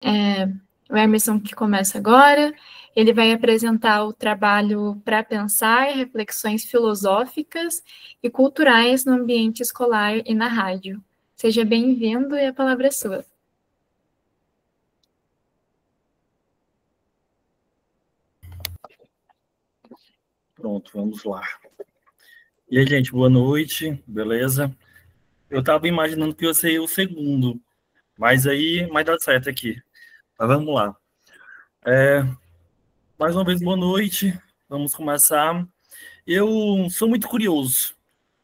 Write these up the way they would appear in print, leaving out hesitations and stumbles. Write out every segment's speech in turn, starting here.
O Emerson, que começa agora, ele vai apresentar o trabalho para pensar reflexões filosóficas e culturais no ambiente escolar e na rádio. Seja bem-vindo e a palavra é sua. Pronto, vamos lá. E aí, gente, boa noite, beleza? Eu estava imaginando que eu seria o segundo, mas dá certo aqui. Mas vamos lá. Mais uma vez, boa noite, vamos começar. Eu sou muito curioso,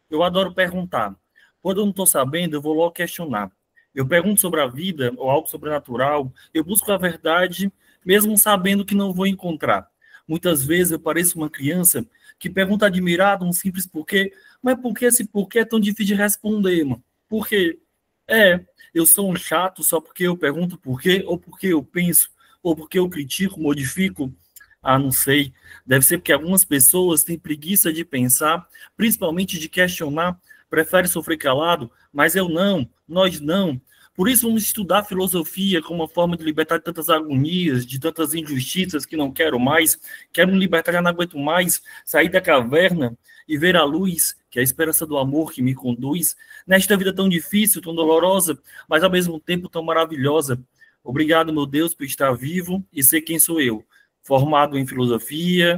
eu adoro perguntar. Quando eu não estou sabendo, eu vou logo questionar. Eu pergunto sobre a vida ou algo sobrenatural, eu busco a verdade, mesmo sabendo que não vou encontrar. Muitas vezes eu pareço uma criança que pergunta admirado um simples porquê, mas por que esse porquê é tão difícil de responder, mano? Por quê? É, eu sou um chato só porque eu pergunto por quê, ou porque eu penso, ou porque eu critico, modifico. Ah, não sei. Deve ser porque algumas pessoas têm preguiça de pensar, principalmente de questionar, preferem sofrer calado, mas eu não, nós não. Por isso vamos estudar filosofia como uma forma de libertar de tantas agonias, de tantas injustiças que não quero mais, quero me libertar, já não aguento mais, sair da caverna e ver a luz, que é a esperança do amor que me conduz, nesta vida tão difícil, tão dolorosa, mas ao mesmo tempo tão maravilhosa. Obrigado, meu Deus, por estar vivo e ser quem sou eu, formado em filosofia,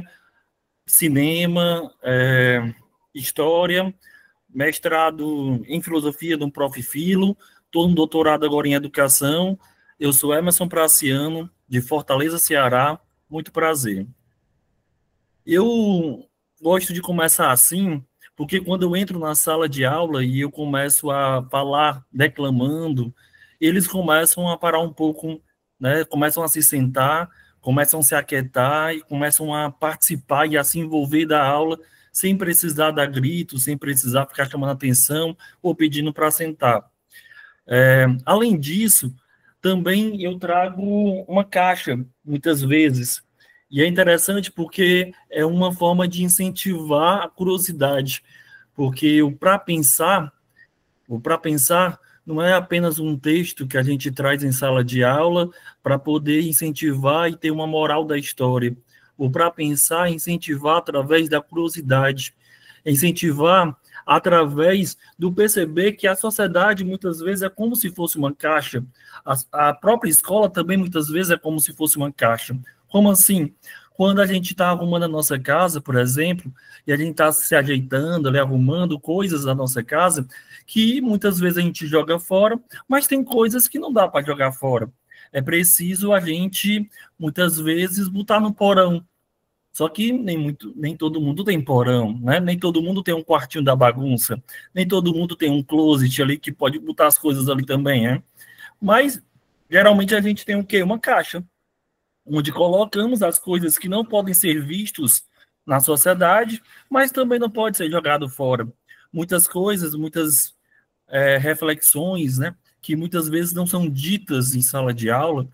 cinema, história, mestrado em filosofia de um prof. Filo, estou no doutorado agora em educação. Eu sou Emerson Praciano, de Fortaleza, Ceará. Muito prazer. Eu gosto de começar assim, porque quando eu entro na sala de aula e eu começo a falar declamando, eles começam a parar um pouco, né? Começam a se sentar, começam a se aquietar e começam a participar e a se envolver da aula sem precisar dar grito, sem precisar ficar chamando atenção ou pedindo para sentar. Além disso, também eu trago uma caixa, muitas vezes, e é interessante porque é uma forma de incentivar a curiosidade, porque o para pensar não é apenas um texto que a gente traz em sala de aula para poder incentivar e ter uma moral da história. O para pensar é incentivar através da curiosidade, é incentivar através do perceber que a sociedade muitas vezes é como se fosse uma caixa. A própria escola também muitas vezes é como se fosse uma caixa. Como assim? Quando a gente está arrumando a nossa casa, por exemplo, e a gente está se ajeitando, ali, arrumando coisas da nossa casa, que muitas vezes a gente joga fora, mas tem coisas que não dá para jogar fora. É preciso a gente, muitas vezes, botar no porão. Só que nem todo mundo tem porão, né? Nem todo mundo tem um quartinho da bagunça, nem todo mundo tem um closet ali que pode botar as coisas ali também, né? Mas geralmente a gente tem o quê? Uma caixa, onde colocamos as coisas que não podem ser vistos na sociedade, mas também não pode ser jogado fora. Muitas coisas, muitas reflexões, né, que muitas vezes não são ditas em sala de aula,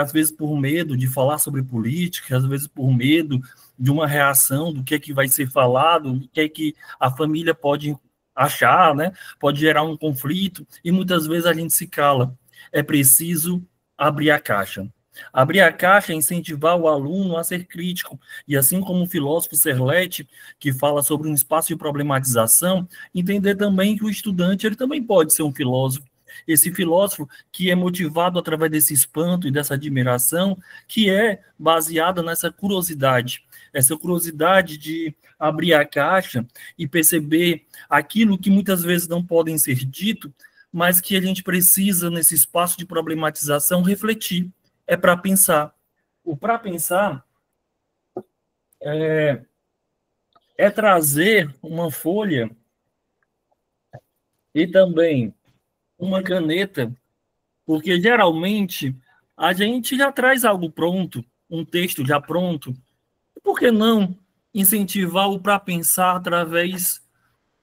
às vezes por medo de falar sobre política, às vezes por medo de uma reação do que vai ser falado, o que é que a família pode achar, né, pode gerar um conflito, e muitas vezes a gente se cala. É preciso abrir a caixa. Abrir a caixa é incentivar o aluno a ser crítico, e assim como o filósofo Serletti, que fala sobre um espaço de problematização, entender também que o estudante ele também pode ser um filósofo. Esse filósofo que é motivado através desse espanto e dessa admiração, que é baseada nessa curiosidade, essa curiosidade de abrir a caixa e perceber aquilo que muitas vezes não podem ser dito, mas que a gente precisa, nesse espaço de problematização, refletir. É para pensar. O para pensar é trazer uma folha e também uma caneta, porque geralmente a gente já traz algo pronto, um texto já pronto. Por que não incentivar o para pensar através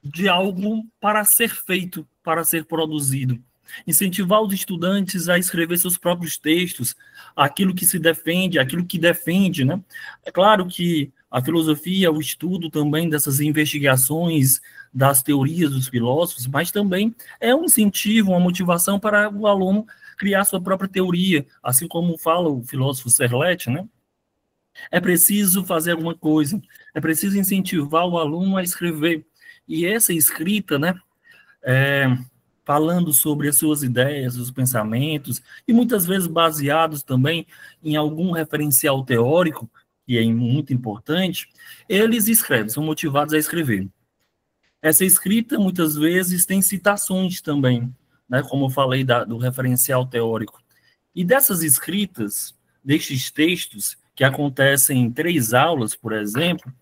de algo para ser feito, para ser produzido? Incentivar os estudantes a escrever seus próprios textos, aquilo que se defende, aquilo que defende, né? É claro que a filosofia, o estudo também dessas investigações, das teorias dos filósofos, mas também é um incentivo, uma motivação para o aluno criar sua própria teoria, assim como fala o filósofo Serlet, né? É preciso fazer alguma coisa, é preciso incentivar o aluno a escrever. E essa escrita, né, falando sobre as suas ideias, os pensamentos, e muitas vezes baseados também em algum referencial teórico, que é muito importante, eles escrevem, são motivados a escrever. Essa escrita, muitas vezes, tem citações também, né, como eu falei do referencial teórico. E dessas escritas, destes textos, que acontecem em 3 aulas, por exemplo,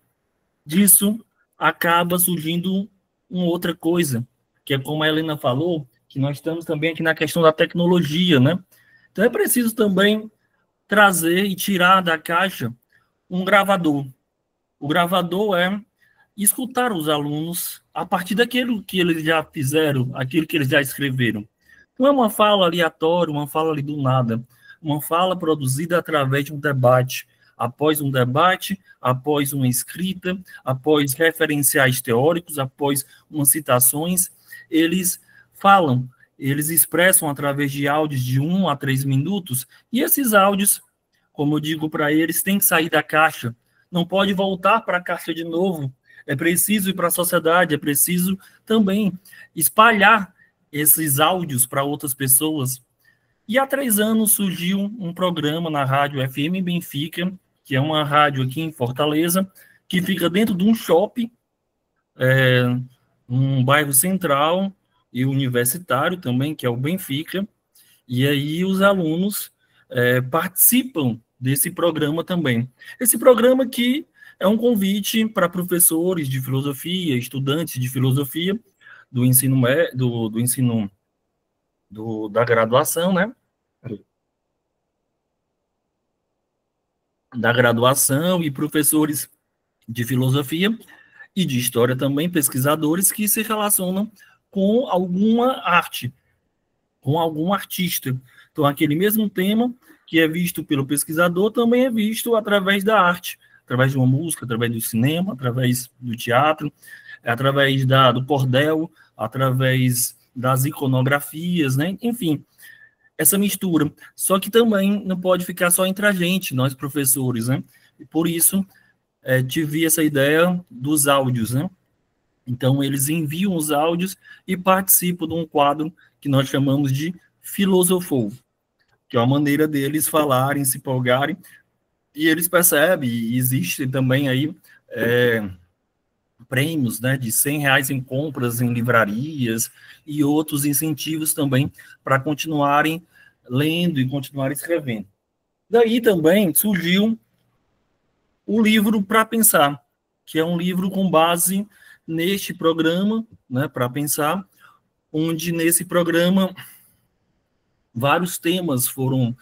disso acaba surgindo uma outra coisa, que é como a Helena falou, que nós estamos também aqui na questão da tecnologia, né? Então é preciso também trazer e tirar da caixa um gravador. O gravador é escutar os alunos a partir daquilo que eles já fizeram, aquilo que eles já escreveram. Não é uma fala aleatória, uma fala ali do nada, uma fala produzida através de um debate, após uma escrita, após referenciais teóricos, após umas citações, eles falam, eles expressam através de áudios de 1 a 3 minutos, e esses áudios, como eu digo para eles, têm que sair da caixa, não pode voltar para a caixa de novo, é preciso ir para a sociedade, é preciso também espalhar esses áudios para outras pessoas. E há 3 anos surgiu um programa na rádio FM Benfica, que é uma rádio aqui em Fortaleza, que fica dentro de um shopping, um bairro central e universitário também, que é o Benfica, e aí os alunos participam desse programa também. Esse programa que é um convite para professores de filosofia, estudantes de filosofia do ensino da graduação, né? Da graduação e professores de filosofia e de história também, pesquisadores que se relacionam com alguma arte, com algum artista. Então, aquele mesmo tema que é visto pelo pesquisador também é visto através da arte, através de uma música, através do cinema, através do teatro, através do cordel, através das iconografias, né? Enfim, essa mistura. Só que também não pode ficar só entre a gente, nós professores, né? E por isso, tive essa ideia dos áudios, né? Então, eles enviam os áudios e participam de um quadro que nós chamamos de Filosofou, que é uma maneira deles falarem, se empolgarem, e eles percebem, e existem também aí prêmios, né, de R$ 100 em compras em livrarias e outros incentivos também para continuarem lendo e continuarem escrevendo. Daí também surgiu o livro Para Pensar, que é um livro com base neste programa, né, Para Pensar, onde nesse programa vários temas foram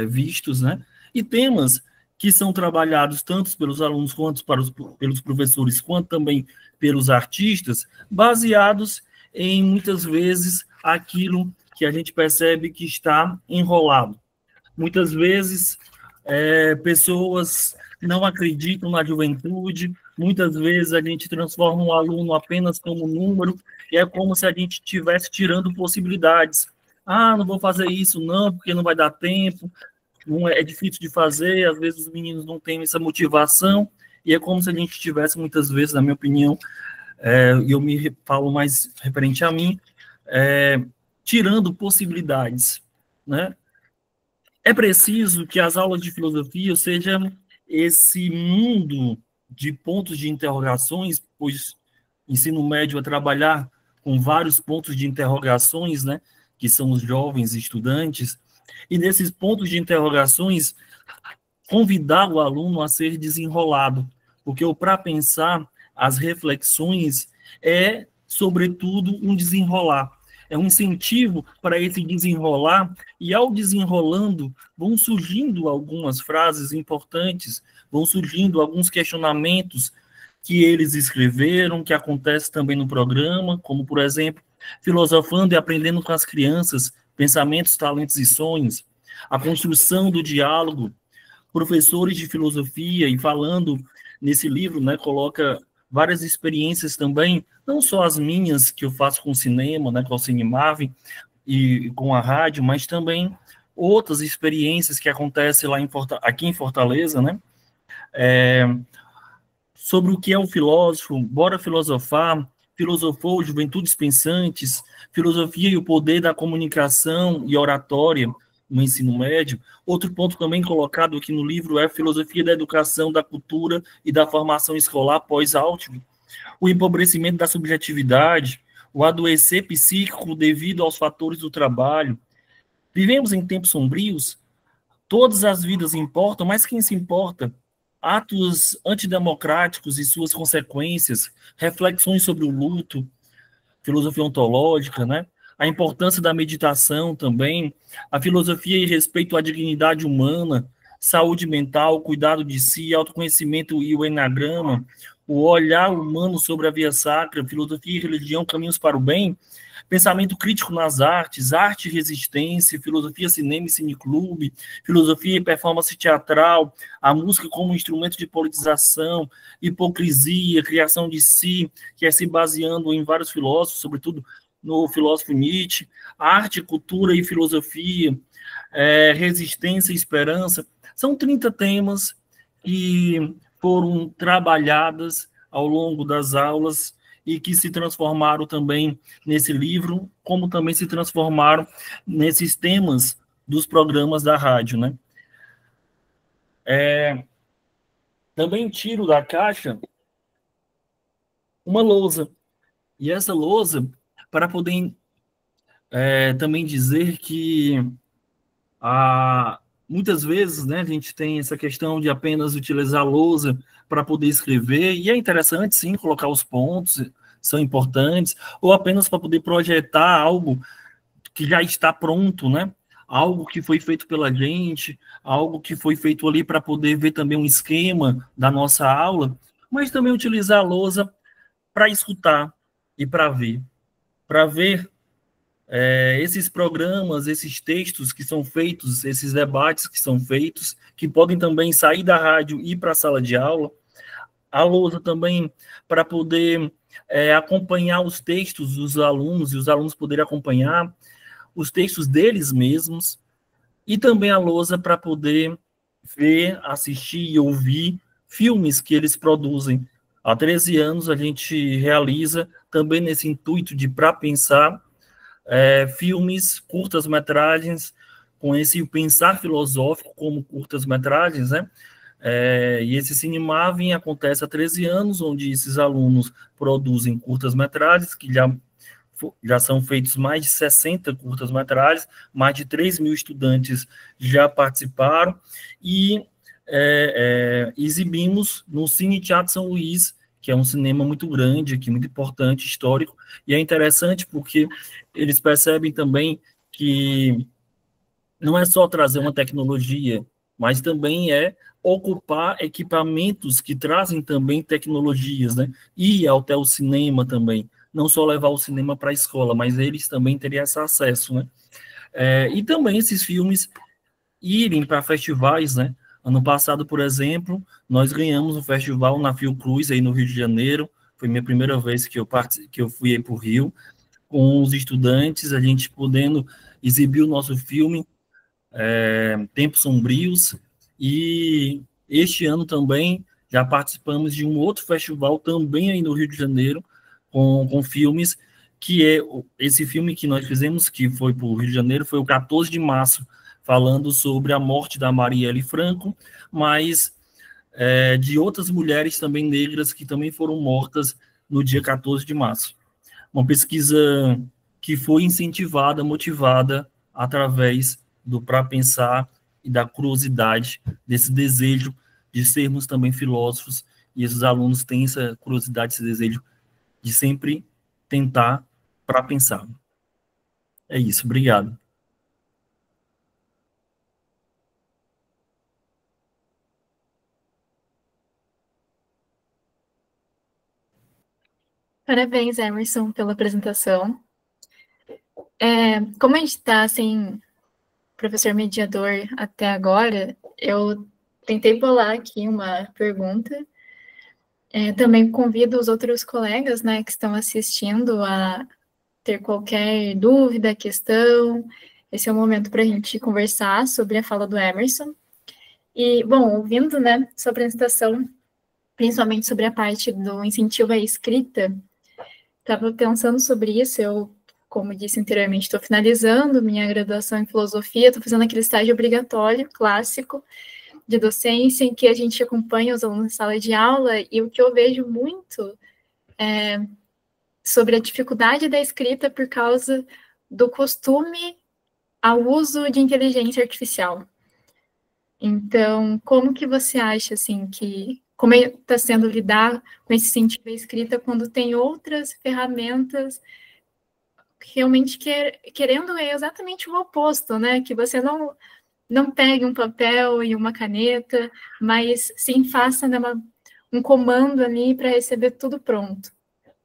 vistos, né, e temas que são trabalhados tanto pelos alunos quanto pelos professores, quanto também pelos artistas, baseados em, muitas vezes, aquilo que a gente percebe que está enrolado. Muitas vezes, pessoas não acreditam na juventude, muitas vezes a gente transforma um aluno apenas como número, e é como se a gente estivesse tirando possibilidades. Ah, não vou fazer isso não, porque não vai dar tempo, é difícil de fazer, às vezes os meninos não têm essa motivação, e é como se a gente estivesse, muitas vezes, na minha opinião, e eu me falo mais referente a mim, tirando possibilidades, né? É preciso que as aulas de filosofia sejam esse mundo de pontos de interrogações, pois o ensino médio é trabalhar com vários pontos de interrogações, né, que são os jovens estudantes, e nesses pontos de interrogações, convidar o aluno a ser desenrolado, porque o Para Pensar, as reflexões, é, sobretudo, um desenrolar. É um incentivo para esse desenrolar, e ao desenrolando, vão surgindo algumas frases importantes, vão surgindo alguns questionamentos que eles escreveram, que acontece também no programa, como, por exemplo, filosofando e aprendendo com as crianças, pensamentos, talentos e sonhos, a construção do diálogo, professores de filosofia, e falando nesse livro, né, coloca várias experiências também, não só as minhas, que eu faço com cinema, né, com o Cinemave, e com a rádio, mas também outras experiências que acontecem lá aqui em Fortaleza, né? Sobre o que é o filósofo, bora filosofar, filosofou Juventudes Pensantes, filosofia e o poder da comunicação e oratória no ensino médio. Outro ponto também colocado aqui no livro é a filosofia da educação, da cultura e da formação escolar pós-Altman, o empobrecimento da subjetividade, o adoecer psíquico devido aos fatores do trabalho. Vivemos em tempos sombrios, todas as vidas importam, mas quem se importa? Atos antidemocráticos e suas consequências, reflexões sobre o luto, filosofia ontológica, né? A importância da meditação também, a filosofia e respeito à dignidade humana, saúde mental, cuidado de si, autoconhecimento e o enagrama, o olhar humano sobre a via sacra, filosofia e religião, caminhos para o bem, pensamento crítico nas artes, arte e resistência, filosofia, cinema e cineclube, filosofia e performance teatral, a música como instrumento de politização, hipocrisia, criação de si, que é se baseando em vários filósofos, sobretudo no filósofo Nietzsche, arte, cultura e filosofia, resistência e esperança. São 30 temas que foram trabalhadas ao longo das aulas e que se transformaram também nesse livro, como também se transformaram nesses temas dos programas da rádio, né? Também tiro da caixa uma lousa, e essa lousa, para poder também dizer que muitas vezes, né, a gente tem essa questão de apenas utilizar a lousa para poder escrever, e é interessante, sim, colocar os pontos, são importantes, ou apenas para poder projetar algo que já está pronto, né? Algo que foi feito pela gente, algo que foi feito ali para poder ver também um esquema da nossa aula, mas também utilizar a lousa para escutar e para ver esses programas, esses textos que são feitos, esses debates que são feitos, que podem também sair da rádio e ir para a sala de aula. A lousa também para poder acompanhar os textos dos alunos e os alunos poderem acompanhar os textos deles mesmos, e também a lousa para poder ver, assistir e ouvir filmes que eles produzem. Há 13 anos a gente realiza, também nesse intuito de para pensar, filmes, curtas-metragens, com esse pensar filosófico como curtas-metragens, né? E esse Cinemavem acontece há 13 anos, onde esses alunos produzem curtas-metragens, que já são feitos mais de 60 curtas-metragens, mais de 3 mil estudantes já participaram, e exibimos no Cine Teatro São Luís, que é um cinema muito grande aqui, muito importante, histórico, e é interessante porque eles percebem também que não é só trazer uma tecnologia, mas também é ocupar equipamentos que trazem também tecnologias, né? Ir até o cinema também, não só levar o cinema para a escola, mas eles também teriam esse acesso, né? E também esses filmes irem para festivais, né? Ano passado, por exemplo, nós ganhamos um festival na Fiocruz, aí no Rio de Janeiro, foi minha primeira vez que eu fui para o Rio, com os estudantes, a gente podendo exibir o nosso filme, Tempos Sombrios, e este ano também já participamos de um outro festival também aí no Rio de Janeiro, com filmes, que é esse filme que nós fizemos, que foi para o Rio de Janeiro, foi o 14 de março, falando sobre a morte da Marielle Franco, mas de outras mulheres também negras que também foram mortas no dia 14 de março. Uma pesquisa que foi incentivada, motivada através do para pensar e da curiosidade, desse desejo de sermos também filósofos, e esses alunos têm essa curiosidade, esse desejo de sempre tentar para pensar. É isso, obrigado. Parabéns, Emerson, pela apresentação. Como a gente está sem professor mediador até agora, eu tentei bolar aqui uma pergunta. Também convido os outros colegas, né, que estão assistindo a ter qualquer dúvida, questão. Esse é o momento para a gente conversar sobre a fala do Emerson. E, bom, ouvindo, né, sua apresentação, principalmente sobre a parte do incentivo à escrita, estava pensando sobre isso. Eu, como disse anteriormente, estou finalizando minha graduação em filosofia, estou fazendo aquele estágio obrigatório, clássico, de docência, em que a gente acompanha os alunos em sala de aula, e o que eu vejo muito é sobre a dificuldade da escrita por causa do costume ao uso de inteligência artificial. Então, como que você acha, assim, como está sendo lidar com esse sentido da escrita quando tem outras ferramentas realmente querendo exatamente o oposto, né? Que você não pegue um papel e uma caneta, mas sim faça, né, um comando ali para receber tudo pronto.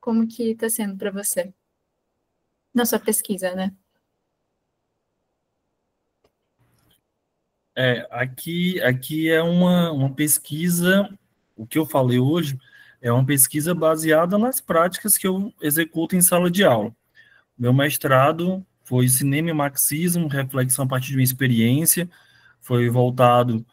Como que está sendo para você? Na sua pesquisa, né? Aqui é uma pesquisa, o que eu falei hoje é uma pesquisa baseada nas práticas que eu executo em sala de aula. Meu mestrado foi Cinema e Marxismo, reflexão a partir de uma experiência, foi voltado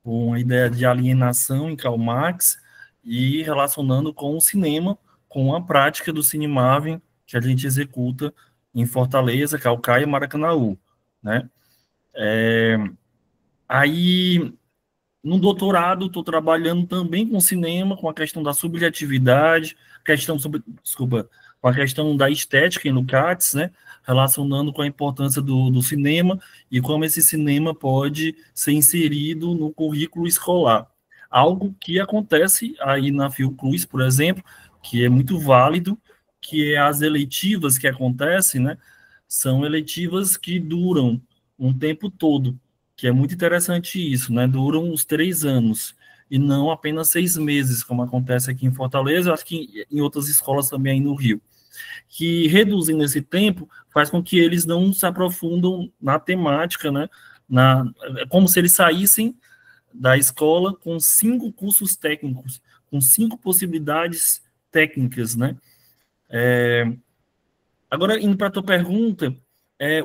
com uma ideia de alienação em Karl Marx e relacionando com o cinema, com a prática do Cinemavem que a gente executa em Fortaleza, Caucaia e Maracanaú, né? Aí, no doutorado, estou trabalhando também com cinema, com a questão da subjetividade, desculpa, com a questão da estética no CATS, né? Relacionando com a importância do cinema e como esse cinema pode ser inserido no currículo escolar. Algo que acontece aí na Fiocruz, por exemplo, que é muito válido, que é as eletivas que acontecem, né? São eletivas que duram um tempo todo, que é muito interessante isso, né? Duram os 3 anos e não apenas 6 meses, como acontece aqui em Fortaleza, acho que em outras escolas também aí no Rio. Que reduzindo esse tempo faz com que eles não se aprofundam na temática, né? É como se eles saíssem da escola com 5 cursos técnicos, com 5 possibilidades técnicas, né? Agora, indo para a tua pergunta,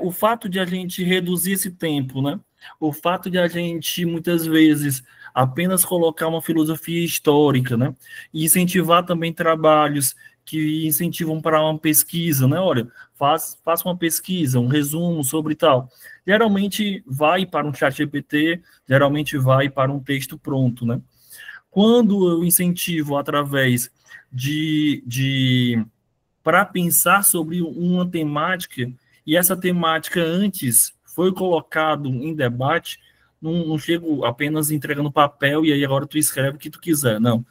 o fato de a gente reduzir esse tempo, né? O fato de a gente, muitas vezes, apenas colocar uma filosofia histórica, né? E incentivar também trabalhos que incentivam para uma pesquisa, né? Olha, faça uma pesquisa, um resumo sobre tal. Geralmente vai para um chat GPT, geralmente vai para um texto pronto, né? Quando eu incentivo através para pensar sobre uma temática, e essa temática antes foi colocado em debate, não chego apenas entregando papel e aí agora tu escreve o que tu quiser, não.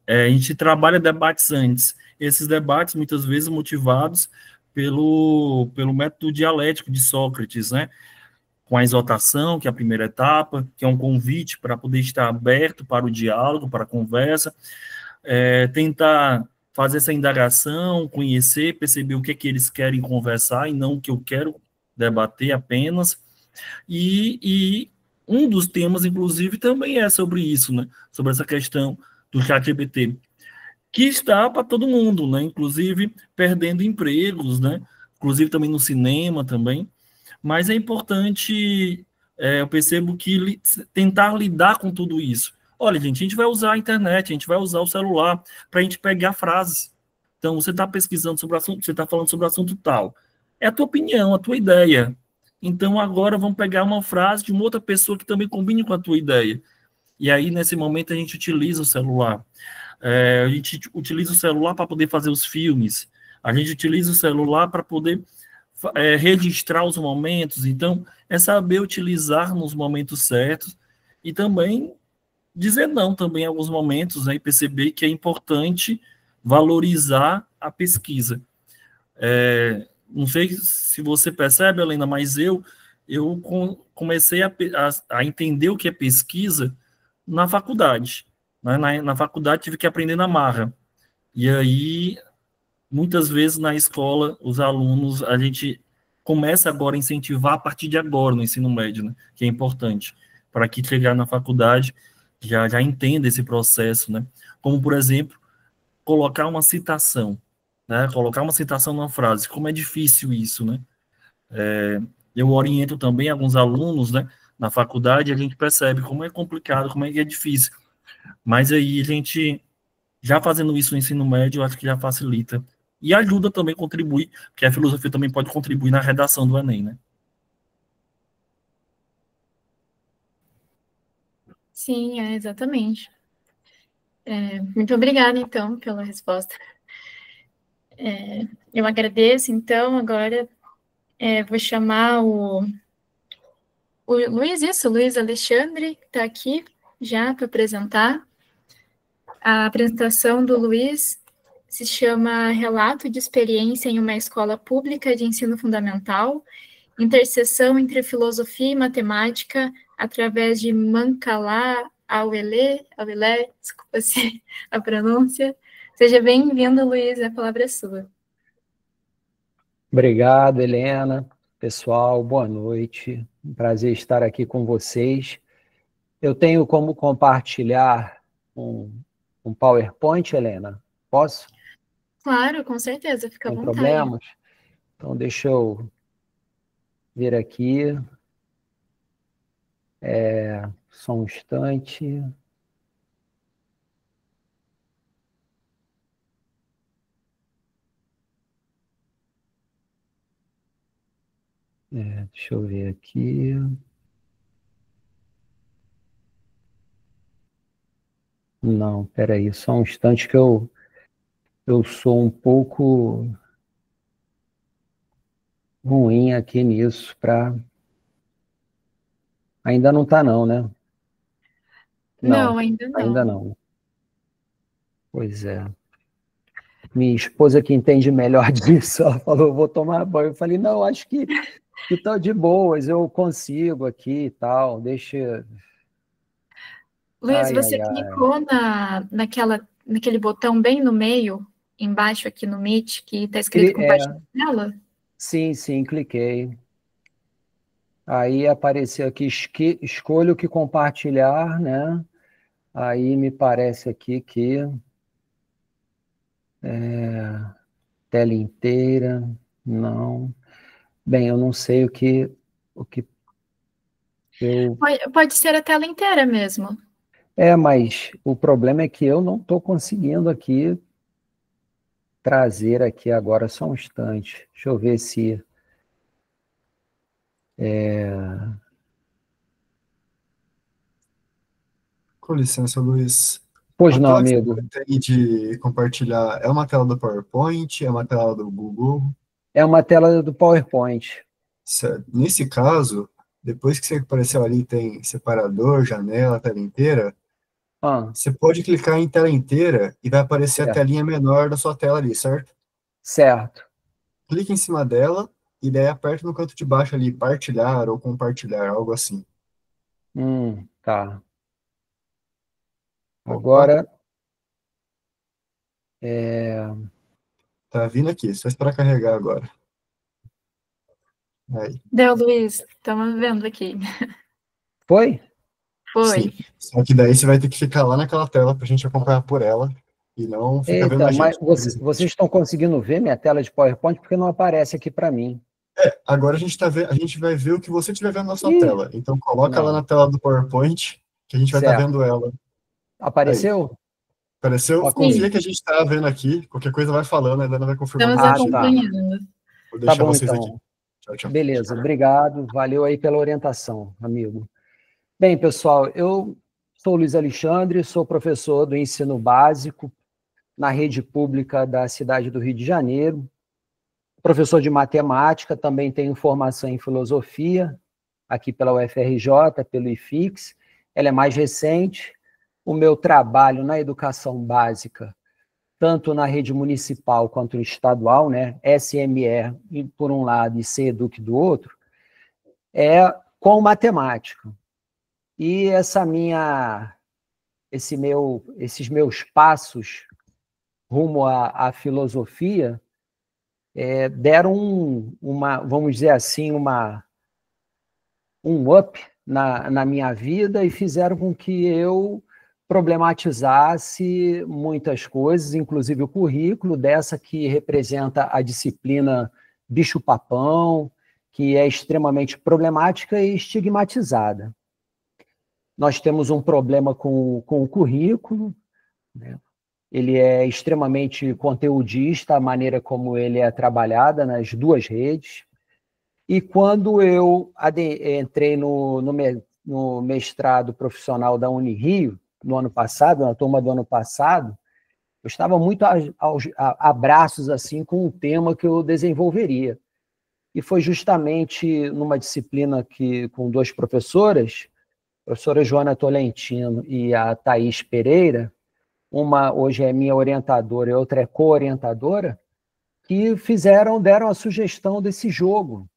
A gente trabalha debates antes. Esses debates, muitas vezes, motivados pelo método dialético de Sócrates, né? Com a exortação, que é a primeira etapa, que é um convite para poder estar aberto para o diálogo, para a conversa, tentar fazer essa indagação, conhecer, perceber o que é que eles querem conversar e não o que eu quero debater apenas. E um dos temas, inclusive, também é sobre isso, né? Sobre essa questão do ChatGPT, que está para todo mundo, né? Inclusive perdendo empregos, né? Inclusive também no cinema também. Mas é importante, eu percebo que tentar lidar com tudo isso. Olha, gente, a gente vai usar a internet, a gente vai usar o celular para a gente pegar frases. Então, você está pesquisando sobre o assunto, você está falando sobre o assunto tal. É a tua opinião, a tua ideia. Então, agora vamos pegar uma frase de uma outra pessoa que também combine com a tua ideia. E aí, nesse momento, a gente utiliza o celular. A gente utiliza o celular para poder fazer os filmes. A gente utiliza o celular para poder registrar os momentos. Então, é saber utilizar nos momentos certos e também dizer não também em alguns momentos, né, e perceber que é importante valorizar a pesquisa. Não sei se você percebe, Helena, mas eu comecei a entender o que é pesquisa na faculdade. Né? Na faculdade tive que aprender na marra. E aí, muitas vezes na escola, os alunos, a gente começa agora a incentivar a partir de agora no ensino médio, né? Que é importante, para que chegar na faculdade já entenda esse processo, né? Como, por exemplo, colocar uma citação. né? Colocar uma citação numa frase, como é difícil isso, né? Eu oriento também alguns alunos, né? Na faculdade, a gente percebe como é complicado, como é que é difícil. Mas aí a gente, já fazendo isso no ensino médio, eu acho que já facilita. E ajuda também, contribui, porque a filosofia também pode contribuir na redação do Enem, né? Sim, exatamente. Muito obrigada, então, pela resposta. Eu agradeço, então, agora vou chamar o Luiz Alexandre, que está aqui já para apresentar. A apresentação do Luiz se chama Relato de Experiência em uma Escola Pública de Ensino Fundamental, interseção entre filosofia e matemática através de Mancala Awele, desculpa se a pronúncia. Seja bem-vindo, Luiz, a palavra é sua. Obrigado, Helena. Pessoal, boa noite. Um prazer estar aqui com vocês. Eu tenho como compartilhar um PowerPoint, Helena? Posso? Claro, com certeza, fica à Sem vontade. problemas? Então, deixa eu vir aqui. Só um instante. Deixa eu ver aqui. Não, peraí, só um instante que eu sou um pouco ruim aqui nisso para... Ainda não está não, né? Não, ainda não. Ainda não. Pois é. Minha esposa que entende melhor disso, ela falou, vou tomar banho. Eu falei, não, acho que tá de boas, eu consigo aqui e tal, deixa... Luiz, você clicou naquele botão bem no meio, embaixo aqui no Meet, que está escrito compartilhar tela? Sim, cliquei. Aí apareceu aqui, escolha o que compartilhar, né? Aí me parece aqui que tela inteira, não. Bem, eu não sei o que eu... Pode ser a tela inteira mesmo. Mas o problema é que eu não estou conseguindo aqui trazer aqui agora, só um instante. Deixa eu ver se... Com licença, Luiz. Pois A não, tela que amigo. você tem de compartilhar é uma tela do PowerPoint, é uma tela do Google? É uma tela do PowerPoint. Certo. Nesse caso, depois que você apareceu ali, tem separador, janela, tela inteira, você pode clicar em tela inteira e vai aparecer a telinha menor da sua tela ali, certo? Certo. Clique em cima dela e daí aperta no canto de baixo ali, partilhar ou compartilhar, algo assim. Tá. Opa. Agora... Tá vindo aqui, só esperar carregar agora. Aí. Deu, Luiz, estamos vendo aqui. Foi? Foi. Sim. Só que daí você vai ter que ficar lá naquela tela para a gente acompanhar por ela e não ficar vendo a gente. Mas vocês estão conseguindo ver minha tela de PowerPoint porque não aparece aqui para mim. Agora a gente vai ver o que você estiver vendo na sua tela. Então coloca lá na tela do PowerPoint que a gente vai estar vendo ela. Apareceu? Aí. Apareceu? Okay. Confia que a gente está vendo aqui. Qualquer coisa vai falando, ainda não vai confirmar. Estamos acompanhando. Vou deixar vocês então. aqui. Tchau. Beleza, obrigado. Valeu aí pela orientação, amigo. Bem, pessoal, eu sou Luiz Alexandre, sou professor do ensino básico na rede pública da cidade do Rio de Janeiro, professor de matemática, também tenho formação em filosofia, aqui pela UFRJ, pelo IFIX, ela é mais recente. O meu trabalho na educação básica, tanto na rede municipal quanto esse né, SME por um lado e CEDUC do outro, é com matemática. E esses meus passos rumo à filosofia deram vamos dizer assim, um up na minha vida e fizeram com que eu problematizasse muitas coisas, inclusive o currículo, dessa que representa a disciplina bicho-papão, que é extremamente problemática e estigmatizada. Nós temos um problema com o currículo, né? Ele é extremamente conteudista, a maneira como ele é trabalhada nas duas redes. E quando eu entrei no mestrado profissional da Unirio, no ano passado, na turma do ano passado, eu estava muito a braços assim, com um tema que eu desenvolveria. E foi justamente numa disciplina com duas professoras, a professora Joana Tolentino e a Thaís Pereira, uma hoje é minha orientadora e outra é co-orientadora, que deram a sugestão desse jogo.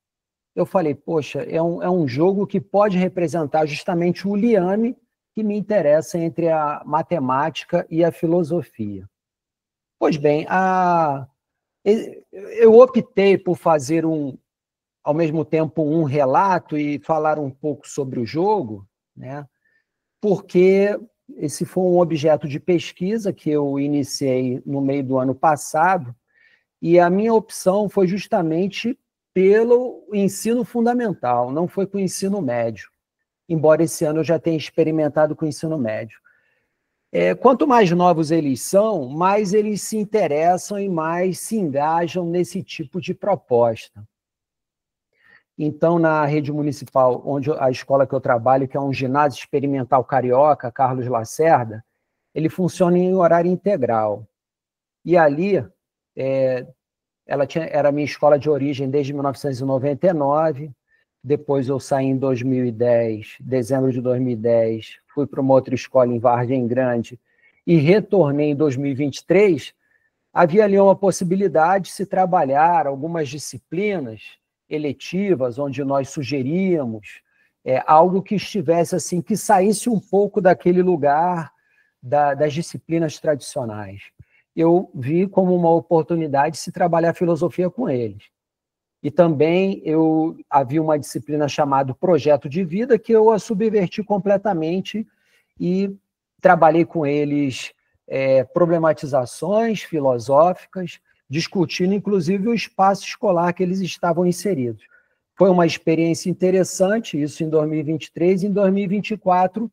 Eu falei, poxa, é um jogo que pode representar justamente o liame que me interessa entre a matemática e a filosofia. Pois bem, eu optei por fazer ao mesmo tempo um relato e falar um pouco sobre o jogo, né? Porque esse foi um objeto de pesquisa que eu iniciei no meio do ano passado, e a minha opção foi justamente pelo ensino fundamental, não foi com o ensino médio, embora esse ano eu já tenha experimentado com o ensino médio. Quanto mais novos eles são, mais eles se interessam e mais se engajam nesse tipo de proposta. Então, na rede municipal, onde a escola que eu trabalho, que é um ginásio experimental carioca, Carlos Lacerda, ele funciona em horário integral. E ali, era a minha escola de origem desde 1999, depois eu saí em 2010, dezembro de 2010, fui para uma outra escola em Vargem Grande e retornei em 2023, havia ali uma possibilidade de se trabalhar algumas disciplinas eletivas, onde nós sugeríamos algo que estivesse assim, que saísse um pouco daquele lugar das disciplinas tradicionais. Eu vi como uma oportunidade de se trabalhar filosofia com eles. E também havia uma disciplina chamada Projeto de Vida, que eu a subverti completamente e trabalhei com eles problematizações filosóficas, discutindo, inclusive, o espaço escolar que eles estavam inseridos. Foi uma experiência interessante, isso em 2023. Em 2024,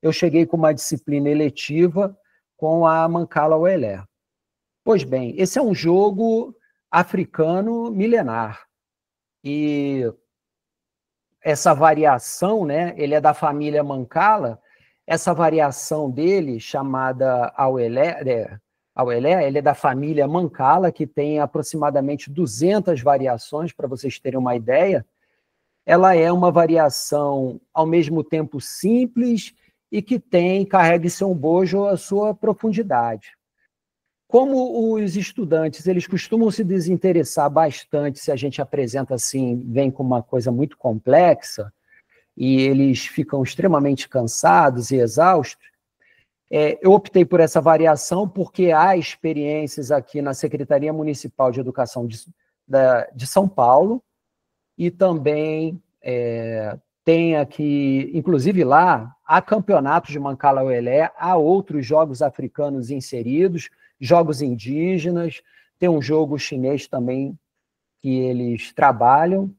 eu cheguei com uma disciplina eletiva com a Mancala Oelé. Pois bem, esse é um jogo africano milenar. E essa variação, né, ele é da família Mancala, essa variação dele, chamada Auelé, ele é da família Mancala, que tem aproximadamente 200 variações, para vocês terem uma ideia. Ela é uma variação, ao mesmo tempo, simples e que carrega em seu bojo a sua profundidade. Como os estudantes eles costumam se desinteressar bastante se a gente apresenta assim, vem com uma coisa muito complexa, e eles ficam extremamente cansados e exaustos, eu optei por essa variação porque há experiências aqui na Secretaria Municipal de Educação de São Paulo e também tem aqui, inclusive lá, há campeonatos de Mancala Oelé, há outros jogos africanos inseridos, jogos indígenas, tem um jogo chinês também que eles trabalham.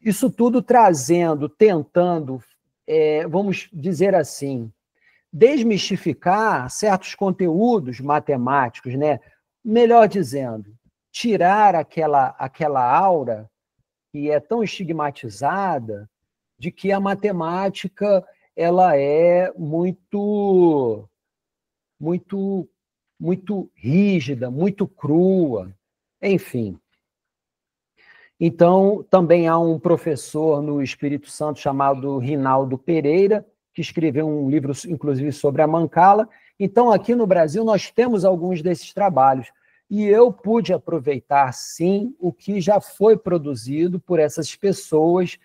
Isso tudo tentando, vamos dizer assim, desmistificar certos conteúdos matemáticos, né? Melhor dizendo, tirar aquela aura que é tão estigmatizada de que a matemática ela é muito rígida, muito crua, enfim. Então, também há um professor no Espírito Santo chamado Rinaldo Pereira, que escreveu um livro, inclusive, sobre a Mancala. Então, aqui no Brasil, nós temos alguns desses trabalhos. E eu pude aproveitar, sim, o que já foi produzido por essas pessoas,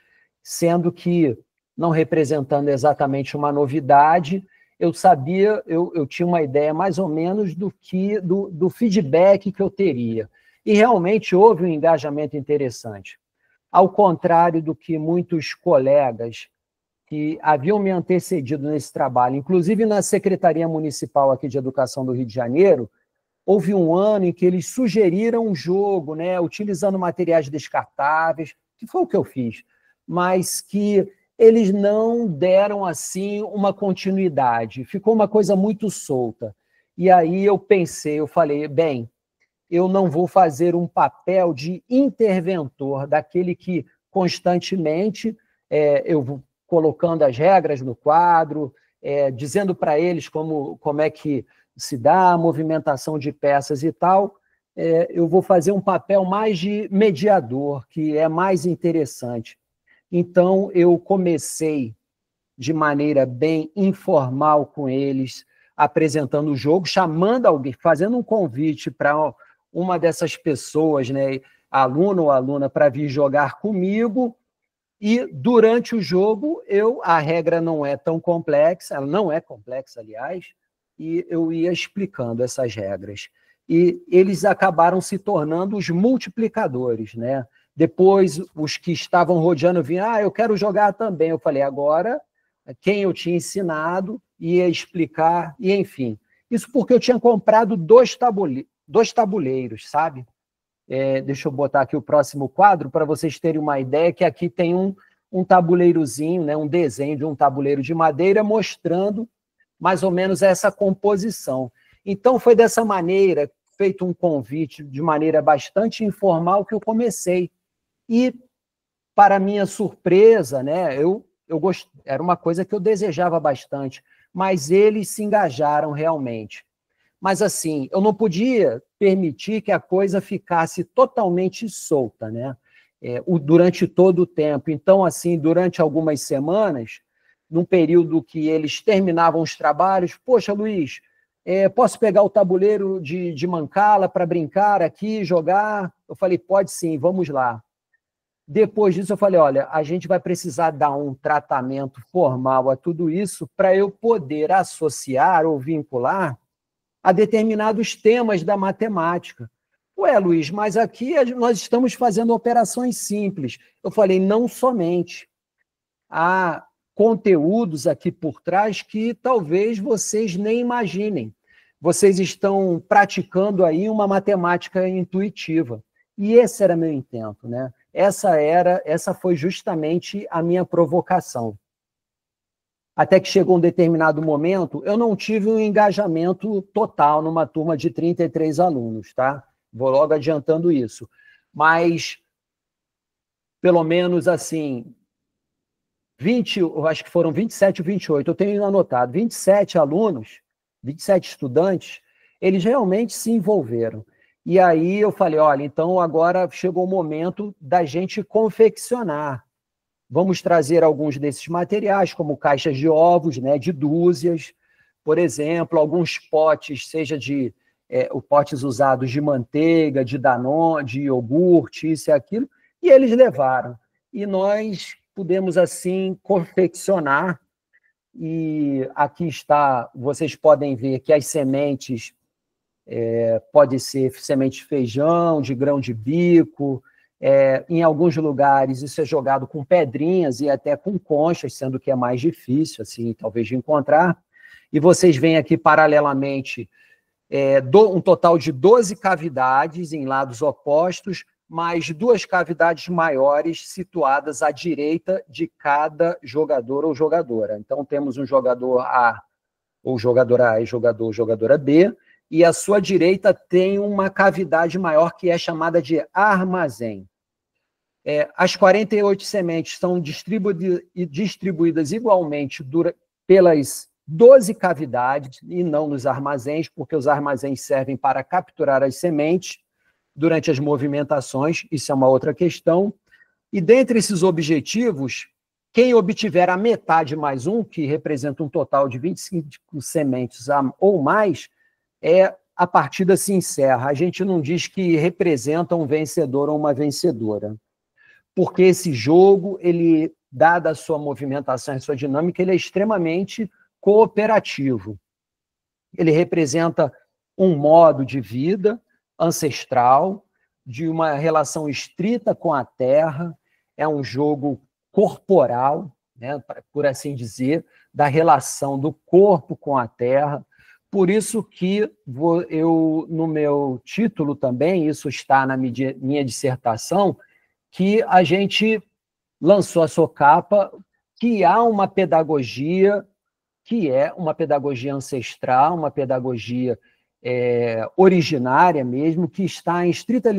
sendo que, não representando exatamente uma novidade, eu tinha uma ideia mais ou menos do feedback que eu teria. E realmente houve um engajamento interessante. Ao contrário do que muitos colegas que haviam me antecedido nesse trabalho. Inclusive, na Secretaria Municipal aqui de Educação do Rio de Janeiro, houve um ano em que eles sugeriram um jogo, né, utilizando materiais descartáveis, que foi o que eu fiz, mas que eles não deram, assim, uma continuidade. Ficou uma coisa muito solta. E aí eu pensei, eu falei, bem, eu não vou fazer um papel de interventor, daquele que constantemente eu vou colocando as regras no quadro, dizendo para eles como é que se dá a movimentação de peças e tal. Eu vou fazer um papel mais de mediador, que é mais interessante. Então, eu comecei de maneira bem informal com eles, apresentando o jogo, chamando alguém, fazendo um convite para uma dessas pessoas, né, aluno ou aluna, para vir jogar comigo. E durante o jogo, a regra não é tão complexa, ela não é complexa, aliás, e eu ia explicando essas regras. E eles acabaram se tornando os multiplicadores, né? Depois, os que estavam rodeando vinham, eu quero jogar também. Eu falei, agora, quem eu tinha ensinado ia explicar, e enfim. Isso porque eu tinha comprado dois tabuleiros, sabe? Deixa eu botar aqui o próximo quadro para vocês terem uma ideia, que aqui tem um tabuleirozinho, né, um desenho de um tabuleiro de madeira mostrando mais ou menos essa composição. Então, foi dessa maneira, feito um convite de maneira bastante informal, que eu comecei. E, para minha surpresa, né, era uma coisa que eu desejava bastante, mas eles se engajaram realmente. Mas, assim, eu não podia permitir que a coisa ficasse totalmente solta, né? Durante todo o tempo. Então, assim, durante algumas semanas, num período que eles terminavam os trabalhos, poxa, Luiz, posso pegar o tabuleiro de mancala para brincar aqui, jogar? Eu falei, pode sim, vamos lá. Depois disso, eu falei, olha, a gente vai precisar dar um tratamento formal a tudo isso para eu poder associar ou vincular a determinados temas da matemática. Ué, Luiz, mas aqui nós estamos fazendo operações simples. Eu falei, não somente. Há conteúdos aqui por trás que talvez vocês nem imaginem. Vocês estão praticando aí uma matemática intuitiva. E esse era meu intento, né? Essa foi justamente a minha provocação. Até que chegou um determinado momento, eu não tive um engajamento total numa turma de 33 alunos, tá? Vou logo adiantando isso. Mas, pelo menos, assim, eu acho que foram 27 ou 28, eu tenho anotado, 27 alunos, 27 estudantes, eles realmente se envolveram. E aí eu falei, olha, então agora chegou o momento da gente confeccionar. Vamos trazer alguns desses materiais, como caixas de ovos, né, de dúzias, por exemplo, alguns potes, seja potes usados de manteiga, de Danone, de iogurte, isso e aquilo, e eles levaram. E nós pudemos, assim, confeccionar, e aqui está, vocês podem ver que as sementes, pode ser semente de feijão, de grão de bico. Em alguns lugares isso é jogado com pedrinhas e até com conchas, sendo que é mais difícil, assim, talvez, de encontrar. E vocês veem aqui, paralelamente, um total de 12 cavidades em lados opostos, mais 2 cavidades maiores situadas à direita de cada jogador ou jogadora. Então, temos um jogador A, ou jogadora A e jogadora B, e à sua direita tem uma cavidade maior que é chamada de armazém. As 48 sementes são distribuídas igualmente pelas 12 cavidades e não nos armazéns, porque os armazéns servem para capturar as sementes durante as movimentações, isso é uma outra questão. E dentre esses objetivos, quem obtiver a metade mais um, que representa um total de 25 sementes ou mais, a partida se encerra. A gente não diz que representa um vencedor ou uma vencedora, porque esse jogo, dada a sua movimentação e a sua dinâmica, ele é extremamente cooperativo. Ele representa um modo de vida ancestral, de uma relação estrita com a terra, é um jogo corporal, né, por assim dizer, da relação do corpo com a terra. Por isso que eu, no meu título também, isso está na minha dissertação, que a gente lançou a Socapa, que há uma pedagogia que é uma pedagogia ancestral, uma pedagogia originária mesmo, que está em estrita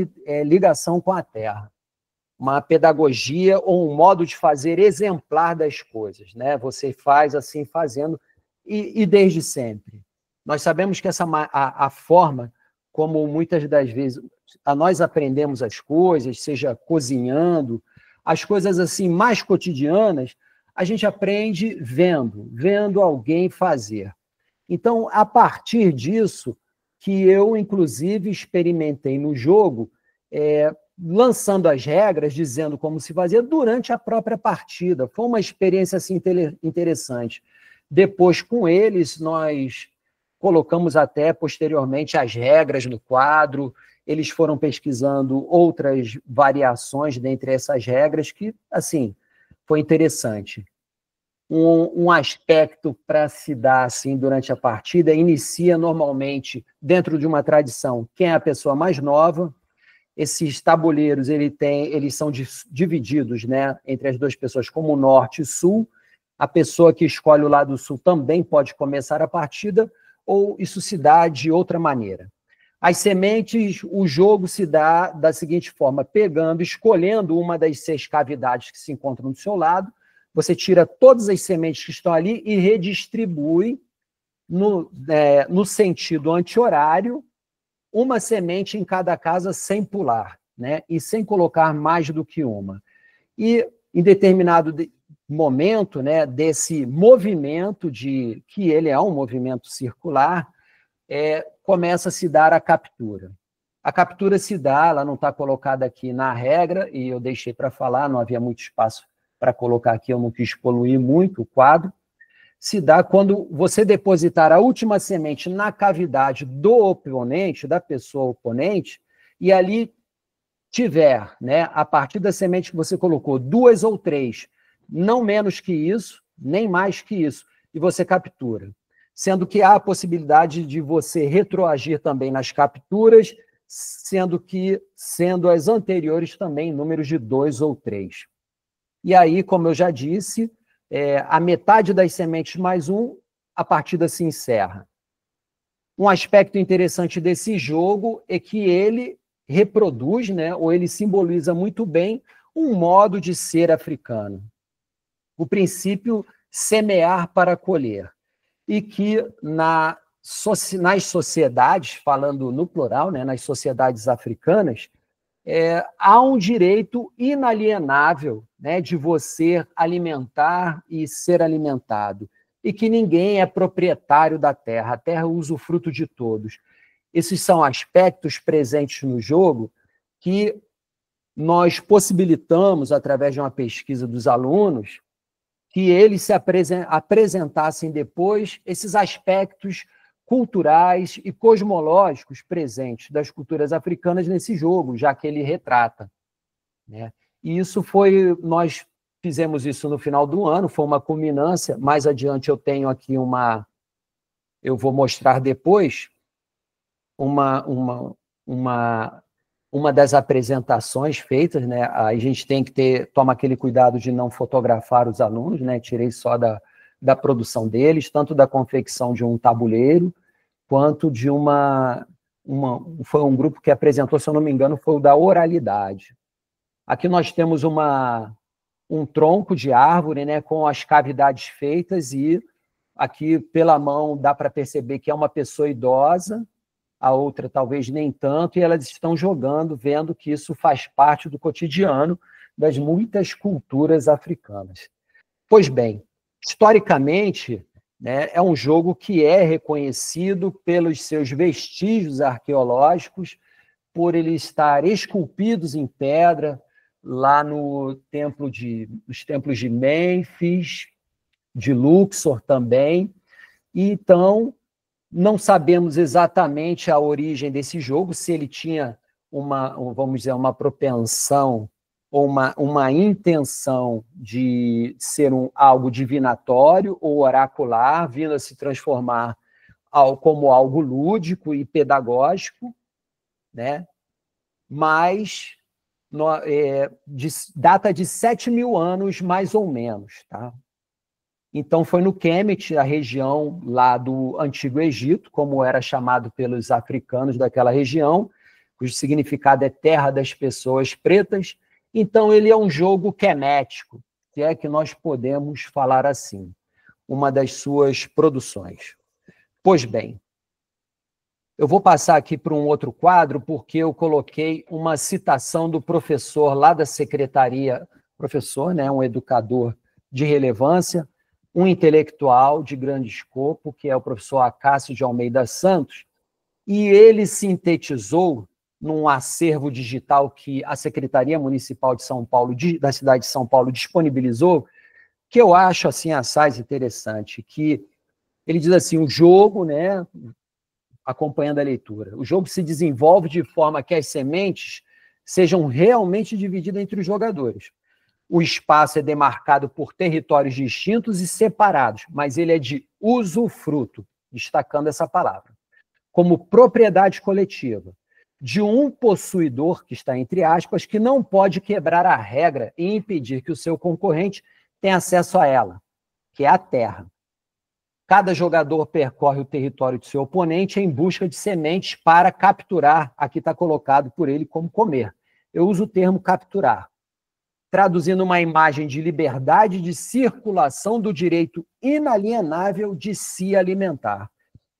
ligação com a terra. Uma pedagogia ou um modo de fazer exemplar das coisas, né? Você faz assim, fazendo, e desde sempre. Nós sabemos que a forma como muitas das vezes nós aprendemos as coisas, seja cozinhando, as coisas assim mais cotidianas, a gente aprende vendo alguém fazer. Então, a partir disso, que eu, inclusive, experimentei no jogo, lançando as regras, dizendo como se fazia durante a própria partida. Foi uma experiência assim, interessante. Depois, com eles, nós colocamos até, posteriormente, as regras no quadro, eles foram pesquisando outras variações dentre essas regras que, assim, foi interessante. Um aspecto para se dar assim, durante a partida inicia normalmente dentro de uma tradição. Quem é a pessoa mais nova? Esses tabuleiros eles são divididos, né, entre as duas pessoas como norte e sul. A pessoa que escolhe o lado sul também pode começar a partida, ou isso se dá de outra maneira. As sementes, o jogo se dá da seguinte forma, escolhendo uma das 6 cavidades que se encontram do seu lado, você tira todas as sementes que estão ali e redistribui no sentido anti-horário, uma semente em cada casa sem pular, né? E sem colocar mais do que uma. E em determinado momento, né, desse movimento, que ele é um movimento circular, começa a se dar a captura. A captura se dá, ela não está colocada aqui na regra, e eu deixei para falar, não havia muito espaço para colocar aqui, eu não quis poluir muito o quadro, se dá quando você depositar a última semente na cavidade do oponente, da pessoa oponente, e ali tiver, né, a partir da semente que você colocou, 2 ou 3, não menos que isso, nem mais que isso, e você captura. Sendo que há a possibilidade de você retroagir também nas capturas, sendo as anteriores também números de 2 ou 3. E aí, como eu já disse, a metade das sementes mais 1, a partida se encerra. Um aspecto interessante desse jogo é que ele reproduz, né, ou ele simboliza muito bem um modo de ser africano. O princípio semear para colher. E que nas sociedades, falando no plural, né, nas sociedades africanas, há um direito inalienável, né, de você alimentar e ser alimentado, e que ninguém é proprietário da terra, a terra usa o fruto de todos. Esses são aspectos presentes no jogo que nós possibilitamos, através de uma pesquisa dos alunos, que eles se apresentassem depois esses aspectos culturais e cosmológicos presentes das culturas africanas nesse jogo, já que ele retrata, né? E isso nós fizemos isso no final do ano, foi uma culminância. Mais adiante eu tenho aqui eu vou mostrar depois, uma das apresentações feitas, né? A gente tem que tomar aquele cuidado de não fotografar os alunos, né? Tirei só da produção deles, tanto da confecção de um tabuleiro, quanto de foi um grupo que apresentou, se eu não me engano, foi o da oralidade. Aqui nós temos um tronco de árvore, né, com as cavidades feitas, e aqui pela mão dá para perceber que é uma pessoa idosa, a outra talvez nem tanto, e elas estão jogando, vendo que isso faz parte do cotidiano das muitas culturas africanas. Pois bem, historicamente, né, é um jogo que é reconhecido pelos seus vestígios arqueológicos, por ele estar esculpidos em pedra, lá nos templos de Mênfis, de Luxor também. E, então, não sabemos exatamente a origem desse jogo, se ele tinha vamos dizer, uma propensão ou uma intenção de ser algo divinatório ou oracular, vindo a se transformar como algo lúdico e pedagógico, né? Mas data de 7.000 anos, mais ou menos. Tá? Então, foi no Kemet, a região lá do Antigo Egito, como era chamado pelos africanos daquela região, cujo significado é terra das pessoas pretas. Então, ele é um jogo kemético, se é que nós podemos falar assim, uma das suas produções. Pois bem, eu vou passar aqui para um outro quadro, porque eu coloquei uma citação do professor lá da secretaria, professor, né, um educador de relevância, um intelectual de grande escopo, que é o professor Acácio de Almeida Santos, e ele sintetizou num acervo digital que a Secretaria Municipal de São Paulo, da cidade de São Paulo, disponibilizou, que eu acho, assim, assaz interessante, que ele diz assim, o jogo, né, acompanhando a leitura, o jogo se desenvolve de forma que as sementes sejam realmente divididas entre os jogadores. O espaço é demarcado por territórios distintos e separados, mas ele é de usufruto, destacando essa palavra, como propriedade coletiva, de um possuidor, que está entre aspas, que não pode quebrar a regra e impedir que o seu concorrente tenha acesso a ela, que é a terra. Cada jogador percorre o território de seu oponente em busca de sementes para capturar, aqui está colocado por ele como comer. Eu uso o termo capturar, traduzindo uma imagem de liberdade de circulação do direito inalienável de se alimentar.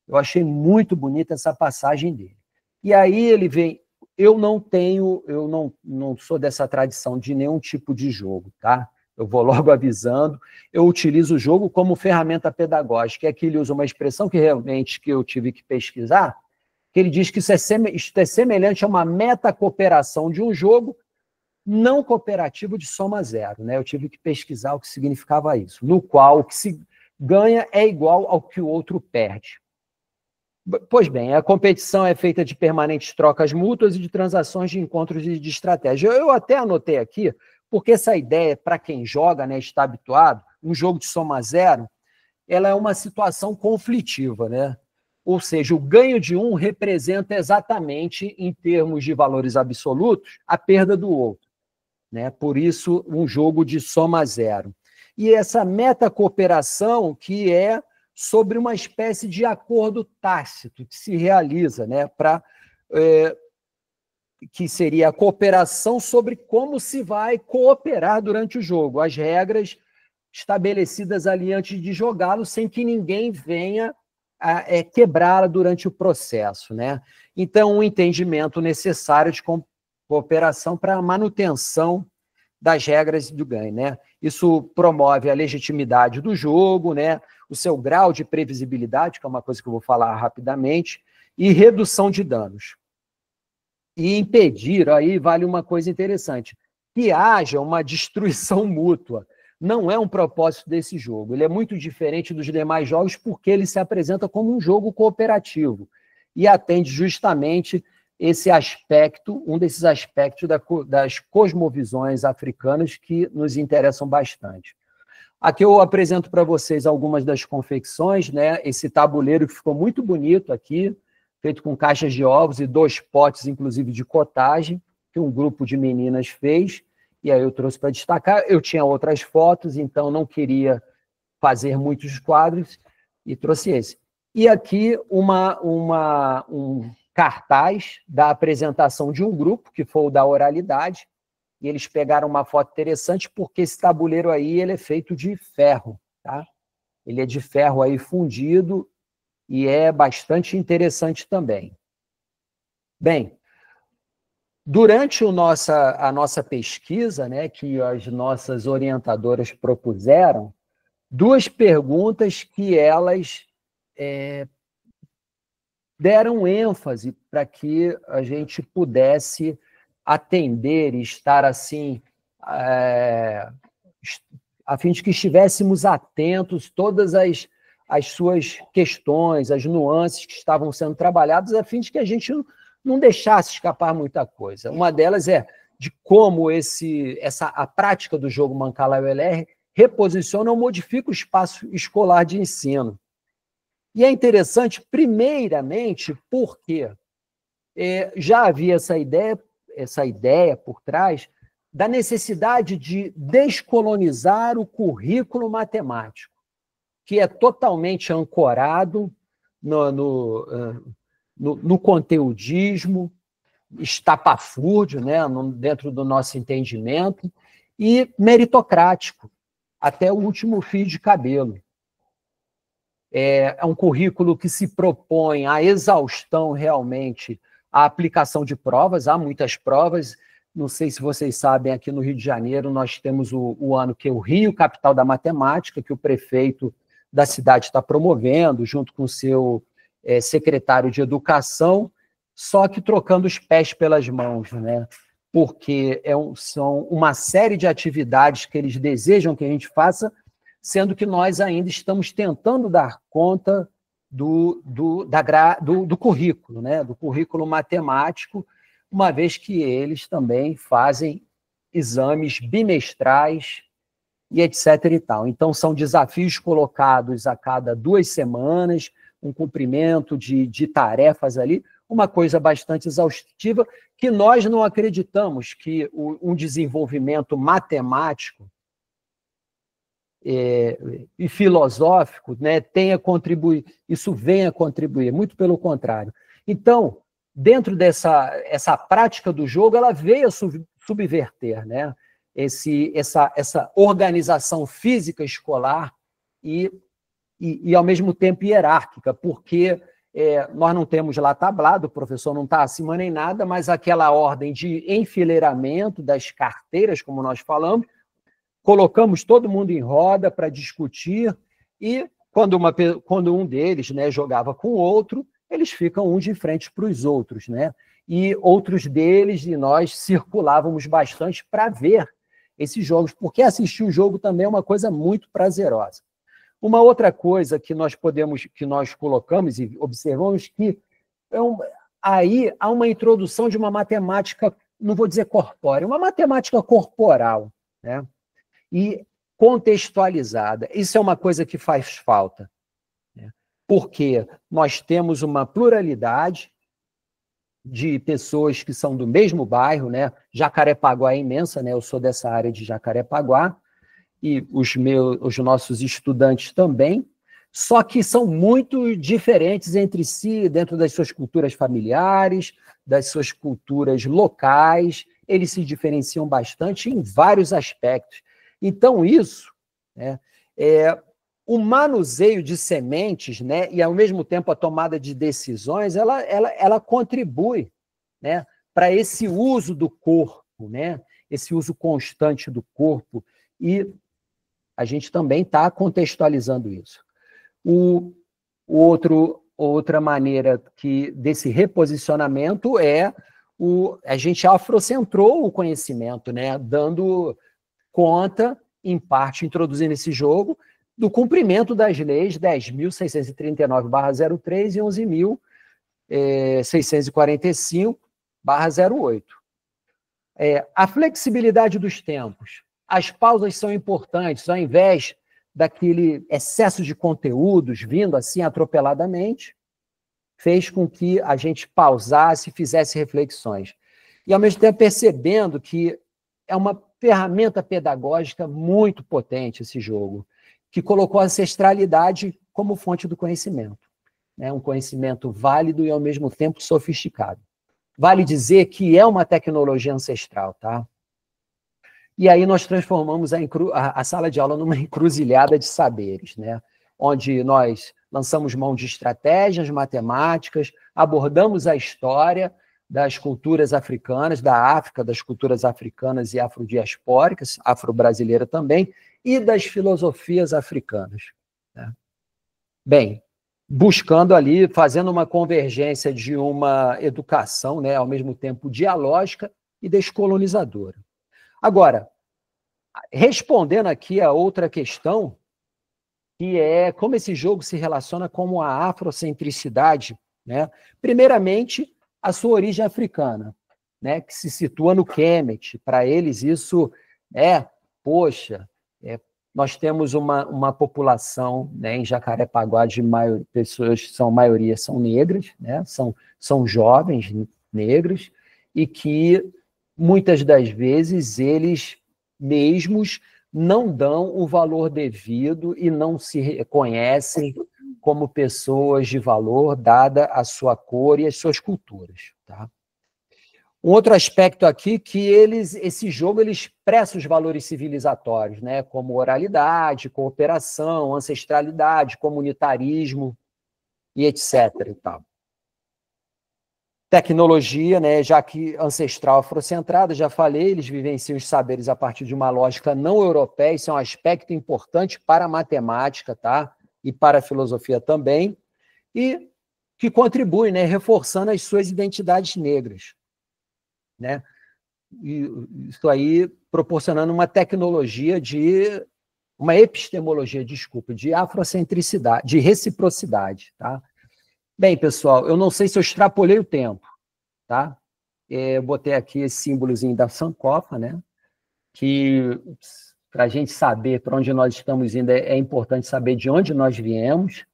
Eu achei muito bonita essa passagem dele. E aí ele vem, eu não sou dessa tradição de nenhum tipo de jogo, tá? Eu vou logo avisando, eu utilizo o jogo como ferramenta pedagógica, e aqui ele usa uma expressão que realmente eu tive que pesquisar, que ele diz que isso é semelhante a uma metacooperação de um jogo não cooperativo de soma zero, né? Eu tive que pesquisar o que significava isso, no qual o que se ganha é igual ao que o outro perde. Pois bem, a competição é feita de permanentes trocas mútuas e de transações de encontros de estratégia. Eu até anotei aqui, porque essa ideia, para quem joga, né, está habituado, um jogo de soma zero, ela é uma situação conflitiva, né? Ou seja, o ganho de um representa exatamente, em termos de valores absolutos, a perda do outro, né? Por isso, um jogo de soma zero. E essa metacooperação, que é sobre uma espécie de acordo tácito que se realiza, né, que seria a cooperação sobre como se vai cooperar durante o jogo, as regras estabelecidas ali antes de jogá-lo, sem que ninguém venha quebrá-la durante o processo, né? Então, um entendimento necessário de cooperação para a manutenção das regras do ganho, né? Isso promove a legitimidade do jogo, né? O seu grau de previsibilidade, que é uma coisa que eu vou falar rapidamente, e redução de danos. E impedir, aí vale uma coisa interessante, que haja uma destruição mútua. Não é um propósito desse jogo. Ele é muito diferente dos demais jogos porque ele se apresenta como um jogo cooperativo e atende justamente esse aspecto, um desses aspectos das cosmovisões africanas que nos interessam bastante. Aqui eu apresento para vocês algumas das confecções, né? Esse tabuleiro que ficou muito bonito aqui, feito com caixas de ovos e 2 potes, inclusive, de cotagem, que um grupo de meninas fez, e aí eu trouxe para destacar. Eu tinha outras fotos, então não queria fazer muitos quadros, e trouxe esse. E aqui um cartaz da apresentação de um grupo, que foi o da oralidade, e eles pegaram uma foto interessante, porque esse tabuleiro aí ele é feito de ferro, tá? Ele é de ferro aí fundido, e é bastante interessante também. Bem, durante a nossa pesquisa, né, que as nossas orientadoras propuseram, 2 perguntas que elas deram ênfase para que a gente pudesse atender e estar assim, a fim de que estivéssemos atentos todas as suas questões, as nuances que estavam sendo trabalhadas, a fim de que a gente não deixasse escapar muita coisa. Uma delas é de como a prática do jogo Mancala-ULR reposiciona ou modifica o espaço escolar de ensino. E é interessante, primeiramente, porque já havia essa ideia por trás da necessidade de descolonizar o currículo matemático, que é totalmente ancorado no conteudismo, estapafúrdio, né, dentro do nosso entendimento, e meritocrático, até o último fio de cabelo. É um currículo que se propõe à exaustão, realmente, a aplicação de provas. Há muitas provas. Não sei se vocês sabem, aqui no Rio de Janeiro nós temos o ano que é o Rio Capital da Matemática, que o prefeito da cidade está promovendo, junto com o seu secretário de Educação, só que trocando os pés pelas mãos, né? Porque são uma série de atividades que eles desejam que a gente faça, sendo que nós ainda estamos tentando dar conta do currículo, né? Do currículo matemático, uma vez que eles também fazem exames bimestrais e etc. e tal. Então, são desafios colocados a cada 2 semanas, um cumprimento de tarefas ali, uma coisa bastante exaustiva, que nós não acreditamos que um desenvolvimento matemático e filosófico, né, isso venha a contribuir, muito pelo contrário. Então, dentro essa prática do jogo, ela veio a subverter, né, essa organização física escolar e, ao mesmo tempo, hierárquica, porque nós não temos lá tablado, o professor não está acima nem nada, mas aquela ordem de enfileiramento das carteiras, como nós falamos, colocamos todo mundo em roda para discutir, e quando um deles, né, jogava com o outro, eles ficam uns de frente para os outros, né? E outros deles e nós circulávamos bastante para ver esses jogos, porque assistir o jogo também é uma coisa muito prazerosa. Uma outra coisa que nós colocamos e observamos que aí há uma introdução de uma matemática, não vou dizer corpórea, uma matemática corporal, né? E contextualizada. Isso é uma coisa que faz falta, né? Porque nós temos uma pluralidade de pessoas que são do mesmo bairro, né? Jacarepaguá é imensa, né? Eu sou dessa área de Jacarepaguá, e os nossos estudantes também, só que são muito diferentes entre si, dentro das suas culturas familiares, das suas culturas locais, eles se diferenciam bastante em vários aspectos. Então, isso, né, o manuseio de sementes, né, e, ao mesmo tempo, a tomada de decisões, ela contribui, né, para esse uso do corpo, né, esse uso constante do corpo, e a gente também está contextualizando isso. Outra maneira desse reposicionamento a gente afrocentrou o conhecimento, né, dando conta, em parte, introduzindo esse jogo, do cumprimento das leis 10.639/03 e 11.645/08. A flexibilidade dos tempos. As pausas são importantes, ao invés daquele excesso de conteúdos vindo assim atropeladamente, fez com que a gente pausasse e fizesse reflexões. E, ao mesmo tempo, percebendo que é uma ferramenta pedagógica muito potente esse jogo, que colocou a ancestralidade como fonte do conhecimento, né? Um conhecimento válido e, ao mesmo tempo, sofisticado. Vale dizer que é uma tecnologia ancestral, tá? E aí nós transformamos a sala de aula numa encruzilhada de saberes, né? Onde nós lançamos mão de estratégias matemáticas, abordamos a história das culturas africanas, da África, das culturas africanas e afrodiaspóricas, afro-brasileira também, e das filosofias africanas, né? Bem, buscando ali, fazendo uma convergência de uma educação, né, ao mesmo tempo dialógica e descolonizadora. Agora, respondendo aqui a outra questão, que é como esse jogo se relaciona com a afrocentricidade, né? Primeiramente, a sua origem africana. né, que se situa no Kemet. Para eles, isso poxa, nós temos uma população, né, em Jacarepaguá de pessoas que são maioria são negras, né, são jovens negros, e que muitas das vezes eles mesmos não dão o valor devido e não se reconhecem como pessoas de valor, dada a sua cor e as suas culturas. Tá? Um outro aspecto aqui que esse jogo ele expressa os valores civilizatórios, né, como oralidade, cooperação, ancestralidade, comunitarismo e etc. E tal. Tecnologia, né, já que ancestral afrocentrada, já falei, eles vivenciam os saberes a partir de uma lógica não europeia, isso é um aspecto importante para a matemática, tá? E para a filosofia também, e que contribui, né, reforçando as suas identidades negras, né? E isso aí proporcionando uma epistemologia, de afrocentricidade, de reciprocidade, tá? Bem, pessoal, eu não sei se eu extrapolei o tempo, tá? Eu botei aqui esse símbolozinho da Sankofa, né? Que, para a gente saber para onde nós estamos indo, é importante saber de onde nós viemos.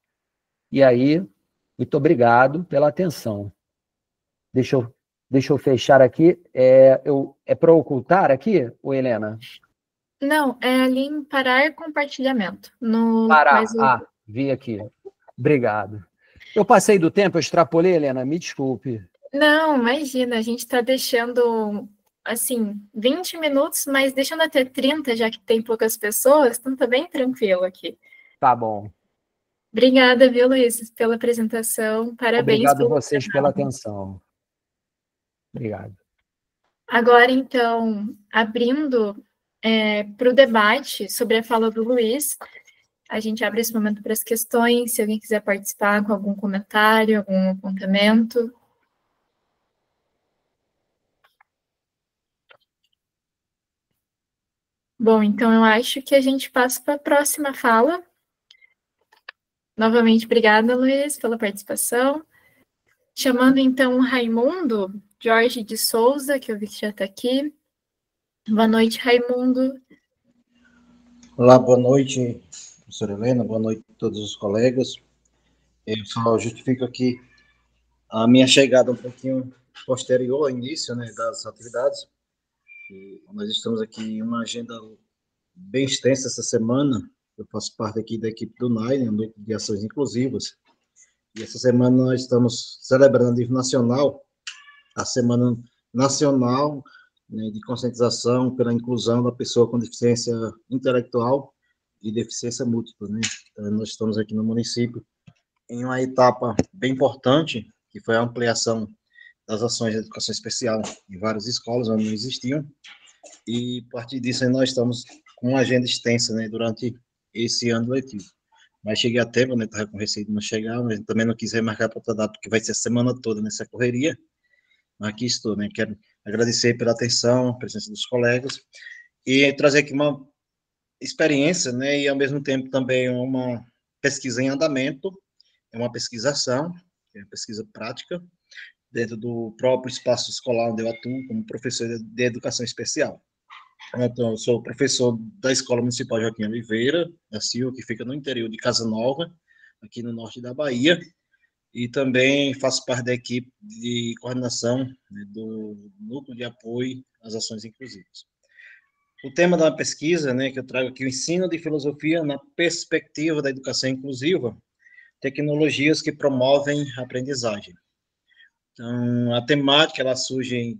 E aí, muito obrigado pela atenção. Deixa eu fechar aqui. É para ocultar aqui, ou Helena? Não, é ali em parar compartilhamento. Parar. Vi aqui. Obrigado. Eu passei do tempo, eu extrapolei, Helena? Me desculpe. Não, imagina, a gente está deixando, assim, 20 minutos, mas deixando até 30, já que tem poucas pessoas, então tá bem tranquilo aqui. Tá bom. Obrigada, viu, Luiz, pela apresentação. Parabéns. Obrigado a vocês pela atenção. Obrigado. Agora, então, abrindo para o debate sobre a fala do Luiz, a gente abre esse momento para as questões, se alguém quiser participar com algum comentário, algum apontamento. Bom, então eu acho que a gente passa para a próxima fala. Novamente, obrigada, Luiz, pela participação. Chamando, então, o Raimundo Jorge de Souza, que eu vi que já está aqui. Boa noite, Raimundo. Olá, boa noite, professora Helena, boa noite a todos os colegas. Eu só justifico aqui a minha chegada um pouquinho posterior ao início, né, das atividades. E nós estamos aqui em uma agenda bem extensa essa semana. Eu faço parte aqui da equipe do NAI, né, Núcleo de Ações Inclusivas. E essa semana nós estamos celebrando a nível nacional a Semana Nacional, né, de conscientização pela inclusão da pessoa com deficiência intelectual e deficiência múltipla, né? Então, nós estamos aqui no município em uma etapa bem importante, que foi a ampliação das ações de educação especial em várias escolas onde não existiam, e a partir disso aí nós estamos com uma agenda extensa, né, durante esse ano letivo. Mas cheguei a tempo, né, estava com receio de não chegar, mas também não quis remarcar para outra data, porque vai ser a semana toda nessa correria. Mas aqui estou, né, quero agradecer pela atenção, a presença dos colegas, e trazer aqui uma experiência, né, e ao mesmo tempo também uma pesquisa em andamento, é uma pesquisação, é uma pesquisa prática, dentro do próprio espaço escolar onde eu atuo como professor de educação especial. Então, eu sou professor da Escola Municipal Joaquim Oliveira da Silva, que fica no interior de Casa Nova, aqui no norte da Bahia, e também faço parte da equipe de coordenação, né, do Núcleo de Apoio às Ações Inclusivas. O tema da pesquisa, né, que eu trago aqui, o ensino de filosofia na perspectiva da educação inclusiva, tecnologias que promovem a aprendizagem. Então, a temática, ela surge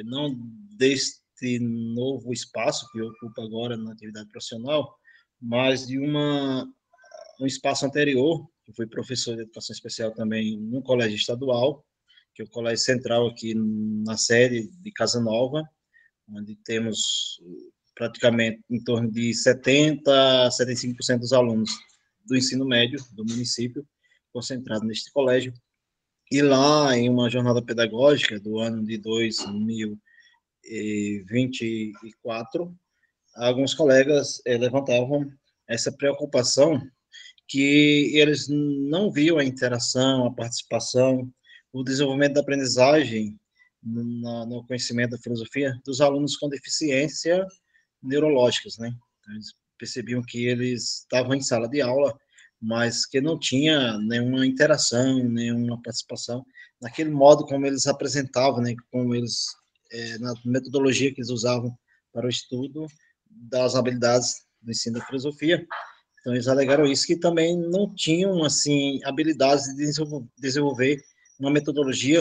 não deste novo espaço que eu ocupo agora na atividade profissional, mas de um espaço anterior. Eu fui professor de educação especial também num colégio estadual, que é o Colégio Central aqui na sede de Casa Nova, onde temos praticamente em torno de 70% a 75% dos alunos do ensino médio do município concentrado neste colégio. E lá, em uma jornada pedagógica do ano de 2024, alguns colegas levantavam essa preocupação que eles não viam a interação, a participação, o desenvolvimento da aprendizagem no conhecimento da filosofia dos alunos com deficiência neurológicas, né? Então, eles percebiam que eles estavam em sala de aula, mas que não tinha nenhuma interação, nenhuma participação naquele modo como eles apresentavam, né? Como eles, na metodologia que eles usavam para o estudo das habilidades do ensino da filosofia. Então, eles alegaram isso, que também não tinham, assim, habilidades de desenvolver uma metodologia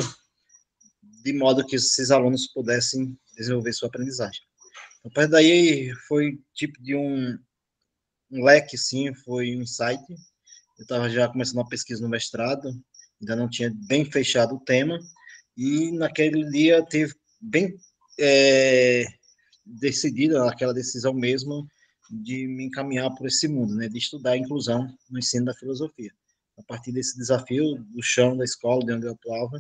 de modo que esses alunos pudessem desenvolver sua aprendizagem. A partir daí, foi tipo de um leque, sim, foi um insight. Eu estava já começando uma pesquisa no mestrado, ainda não tinha bem fechado o tema, e naquele dia teve bem decidida aquela decisão mesmo de me encaminhar por esse mundo, né, de estudar a inclusão no ensino da filosofia. A partir desse desafio do chão da escola, de onde eu atuava,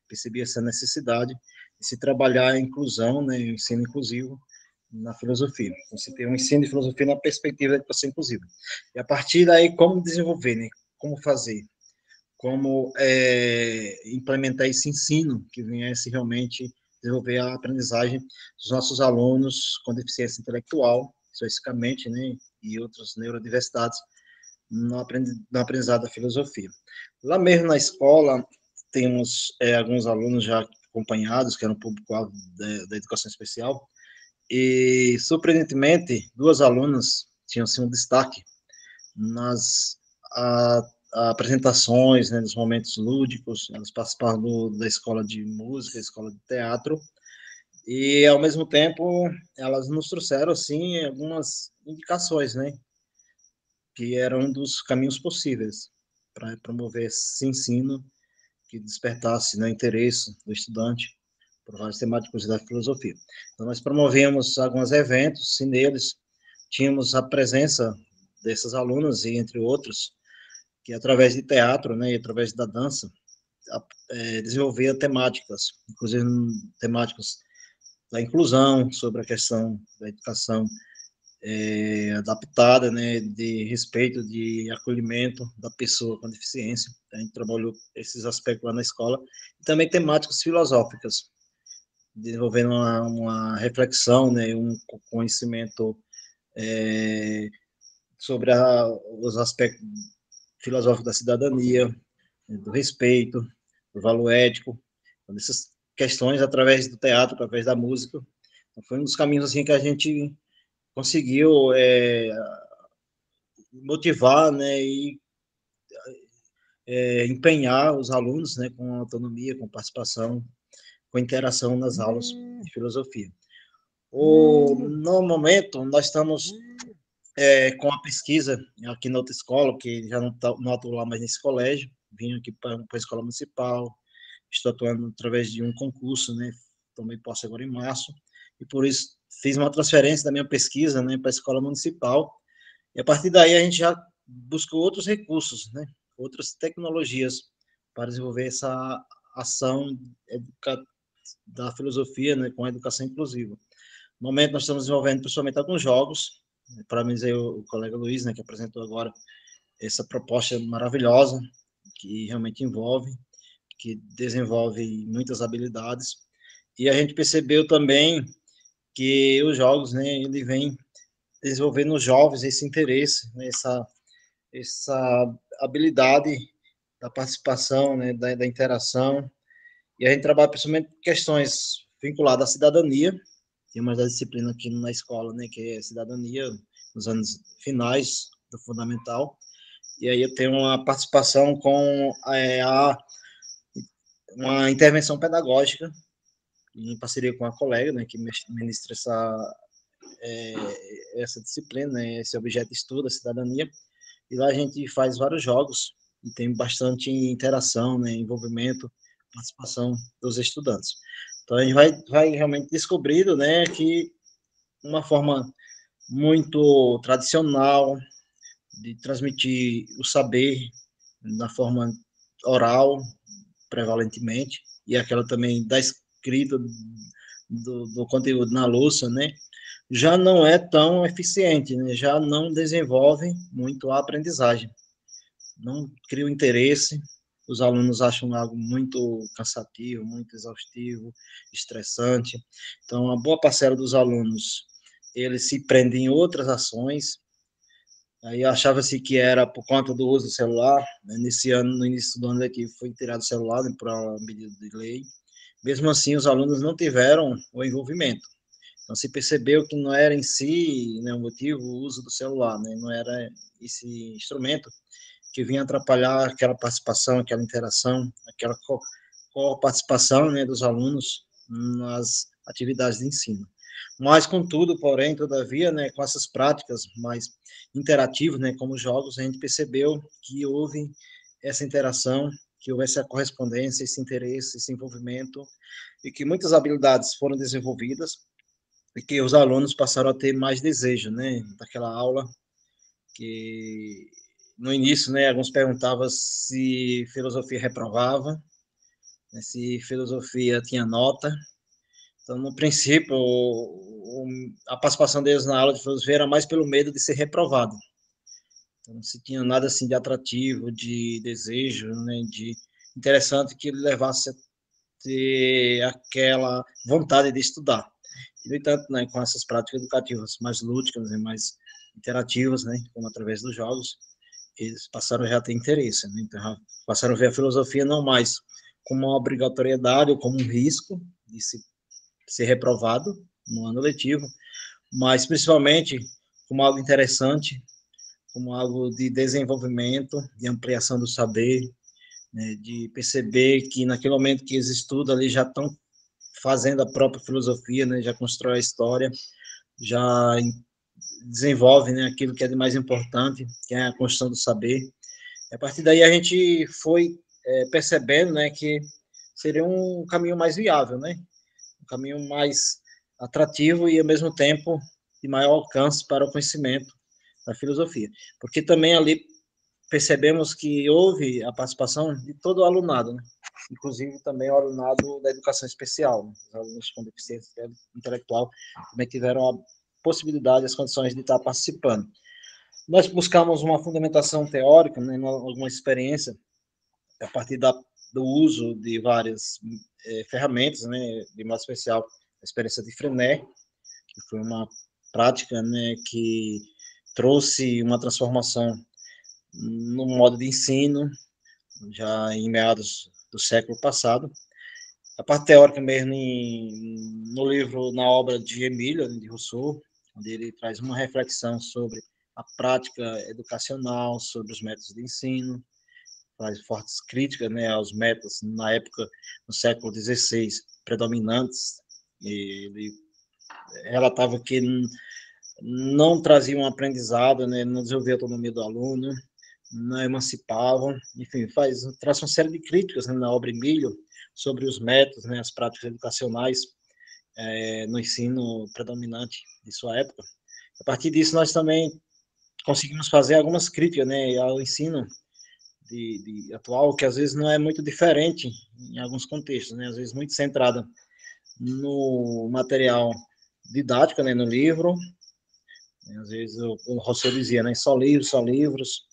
percebi essa necessidade de se trabalhar a inclusão, né, o ensino inclusivo na filosofia. Então, se tem um ensino de filosofia na perspectiva da educação inclusiva. E a partir daí, como desenvolver, né, como fazer, como implementar esse ensino que viesse realmente desenvolver a aprendizagem dos nossos alunos com deficiência intelectual, especificamente, né, e outras neurodiversidades, no aprendizado da filosofia. Lá mesmo na escola, temos alguns alunos já acompanhados, que eram público-alvo da educação especial, e, surpreendentemente, 2 alunas tinham, assim, um destaque nas apresentações, né, nos momentos lúdicos. Elas participavam da escola de música, escola de teatro, e, ao mesmo tempo, elas nos trouxeram, assim, algumas indicações, né, que eram um dos caminhos possíveis para promover esse ensino que despertasse, né, interesse do estudante por várias temáticas da filosofia. Então, nós promovemos alguns eventos, e neles tínhamos a presença dessas alunas, e entre outros, que através de teatro, né, e através da dança, desenvolvia temáticas, inclusive temáticas da inclusão, sobre a questão da educação adaptada, né, de respeito, de acolhimento da pessoa com deficiência. A gente trabalhou esses aspectos lá na escola, e também temáticas filosóficas, desenvolvendo uma reflexão, né, um conhecimento sobre os aspectos filosóficos da cidadania, do respeito, do valor ético, essas questões através do teatro, através da música. Então, foi um dos caminhos assim que a gente conseguiu motivar, né, e empenhar os alunos, né, com autonomia, com participação, com interação nas aulas de filosofia. No momento, nós estamos com a pesquisa aqui na outra escola, que já não atuo lá mais nesse colégio, vim aqui para a escola municipal, estou atuando através de um concurso, né, tomei posse agora em março, e por isso fiz uma transferência da minha pesquisa, né, para a escola municipal, e a partir daí a gente já buscou outros recursos, né, outras tecnologias para desenvolver essa ação da filosofia, né, com a educação inclusiva. No momento, nós estamos desenvolvendo principalmente alguns jogos, parabenizei o colega Luiz, né, que apresentou agora essa proposta maravilhosa, que realmente envolve, que desenvolve muitas habilidades, e a gente percebeu também que os jogos, né, ele vem desenvolver nos jovens esse interesse, né, essa habilidade da participação, né, da interação, e a gente trabalha principalmente questões vinculadas à cidadania. Tem uma disciplina aqui na escola, né, que é cidadania, nos anos finais do fundamental, e aí eu tenho uma participação com uma intervenção pedagógica, em parceria com a colega, né, que ministra essa disciplina, né, esse objeto de estudo, a cidadania, e lá a gente faz vários jogos, e tem bastante interação, né, envolvimento, participação dos estudantes. Então, a gente vai realmente descobrindo, né, que uma forma muito tradicional de transmitir o saber na forma oral, prevalentemente, e aquela também da escrita do conteúdo na louça, né, já não é tão eficiente, né, já não desenvolve muito a aprendizagem, não cria o interesse, os alunos acham algo muito cansativo, muito exaustivo, estressante. Então, uma boa parcela dos alunos, eles se prendem em outras ações. Aí achava-se que era por conta do uso do celular, né? Nesse ano, no início do ano aqui, foi tirado o celular, né, por uma medida de lei. Mesmo assim, os alunos não tiveram o envolvimento. Então, se percebeu que não era em si, né, o motivo, o uso do celular, né? Não era esse instrumento que vinha atrapalhar aquela participação, aquela interação, aquela participação, né, dos alunos nas atividades de ensino. Mas, contudo, porém, todavia, né, com essas práticas mais interativas, né, como jogos, a gente percebeu que houve essa interação, que houve essa correspondência, esse interesse, esse envolvimento, e que muitas habilidades foram desenvolvidas, e que os alunos passaram a ter mais desejo, né, daquela aula, que no início, né, alguns perguntavam se filosofia reprovava, né, se filosofia tinha nota. Então, no princípio, a participação deles na aula de filosofia era mais pelo medo de ser reprovado. Então, não se tinha nada assim de atrativo, de desejo, né, de interessante que ele levasse a ter aquela vontade de estudar. E, no entanto, né, com essas práticas educativas mais lúdicas e mais interativas, né, como através dos jogos, eles passaram já a ter interesse, né? Então, passaram a ver a filosofia não mais como uma obrigatoriedade ou como um risco de ser reprovado no ano letivo, mas principalmente como algo interessante, como algo de desenvolvimento, de ampliação do saber, né, de perceber que naquele momento que eles estudam ali já estão fazendo a própria filosofia, né, já constrói a história, já desenvolve, né, aquilo que é de mais importante, que é a construção do saber. E a partir daí a gente foi percebendo, né, que seria um caminho mais viável, né, um caminho mais atrativo e ao mesmo tempo de maior alcance para o conhecimento da filosofia, porque também ali percebemos que houve a participação de todo o alunado, né? Inclusive também o alunado da educação especial, né? Os alunos com deficiência intelectual também tiveram a possibilidade, as condições de estar participando. Nós buscamos uma fundamentação teórica, né, alguma experiência, a partir do uso de várias ferramentas, né, de modo especial a experiência de Frenet, que foi uma prática, né, que trouxe uma transformação no modo de ensino, já em meados do século passado. A parte teórica mesmo no livro, na obra de Emílio, de Rousseau, onde ele traz uma reflexão sobre a prática educacional, sobre os métodos de ensino, faz fortes críticas, né, aos métodos, na época, no século XVI, predominantes. Ele relatava que não traziam um aprendizado, né, não desenvolvia a autonomia do aluno, não emancipavam, enfim, traz uma série de críticas, né, na obra Emílio sobre os métodos, né, as práticas educacionais no ensino predominante de sua época. A partir disso, nós também conseguimos fazer algumas críticas, né, ao ensino atual, que às vezes não é muito diferente em alguns contextos, né, às vezes muito centrada no material didático, né, no livro. Às vezes o Rousseau dizia, né, só livros.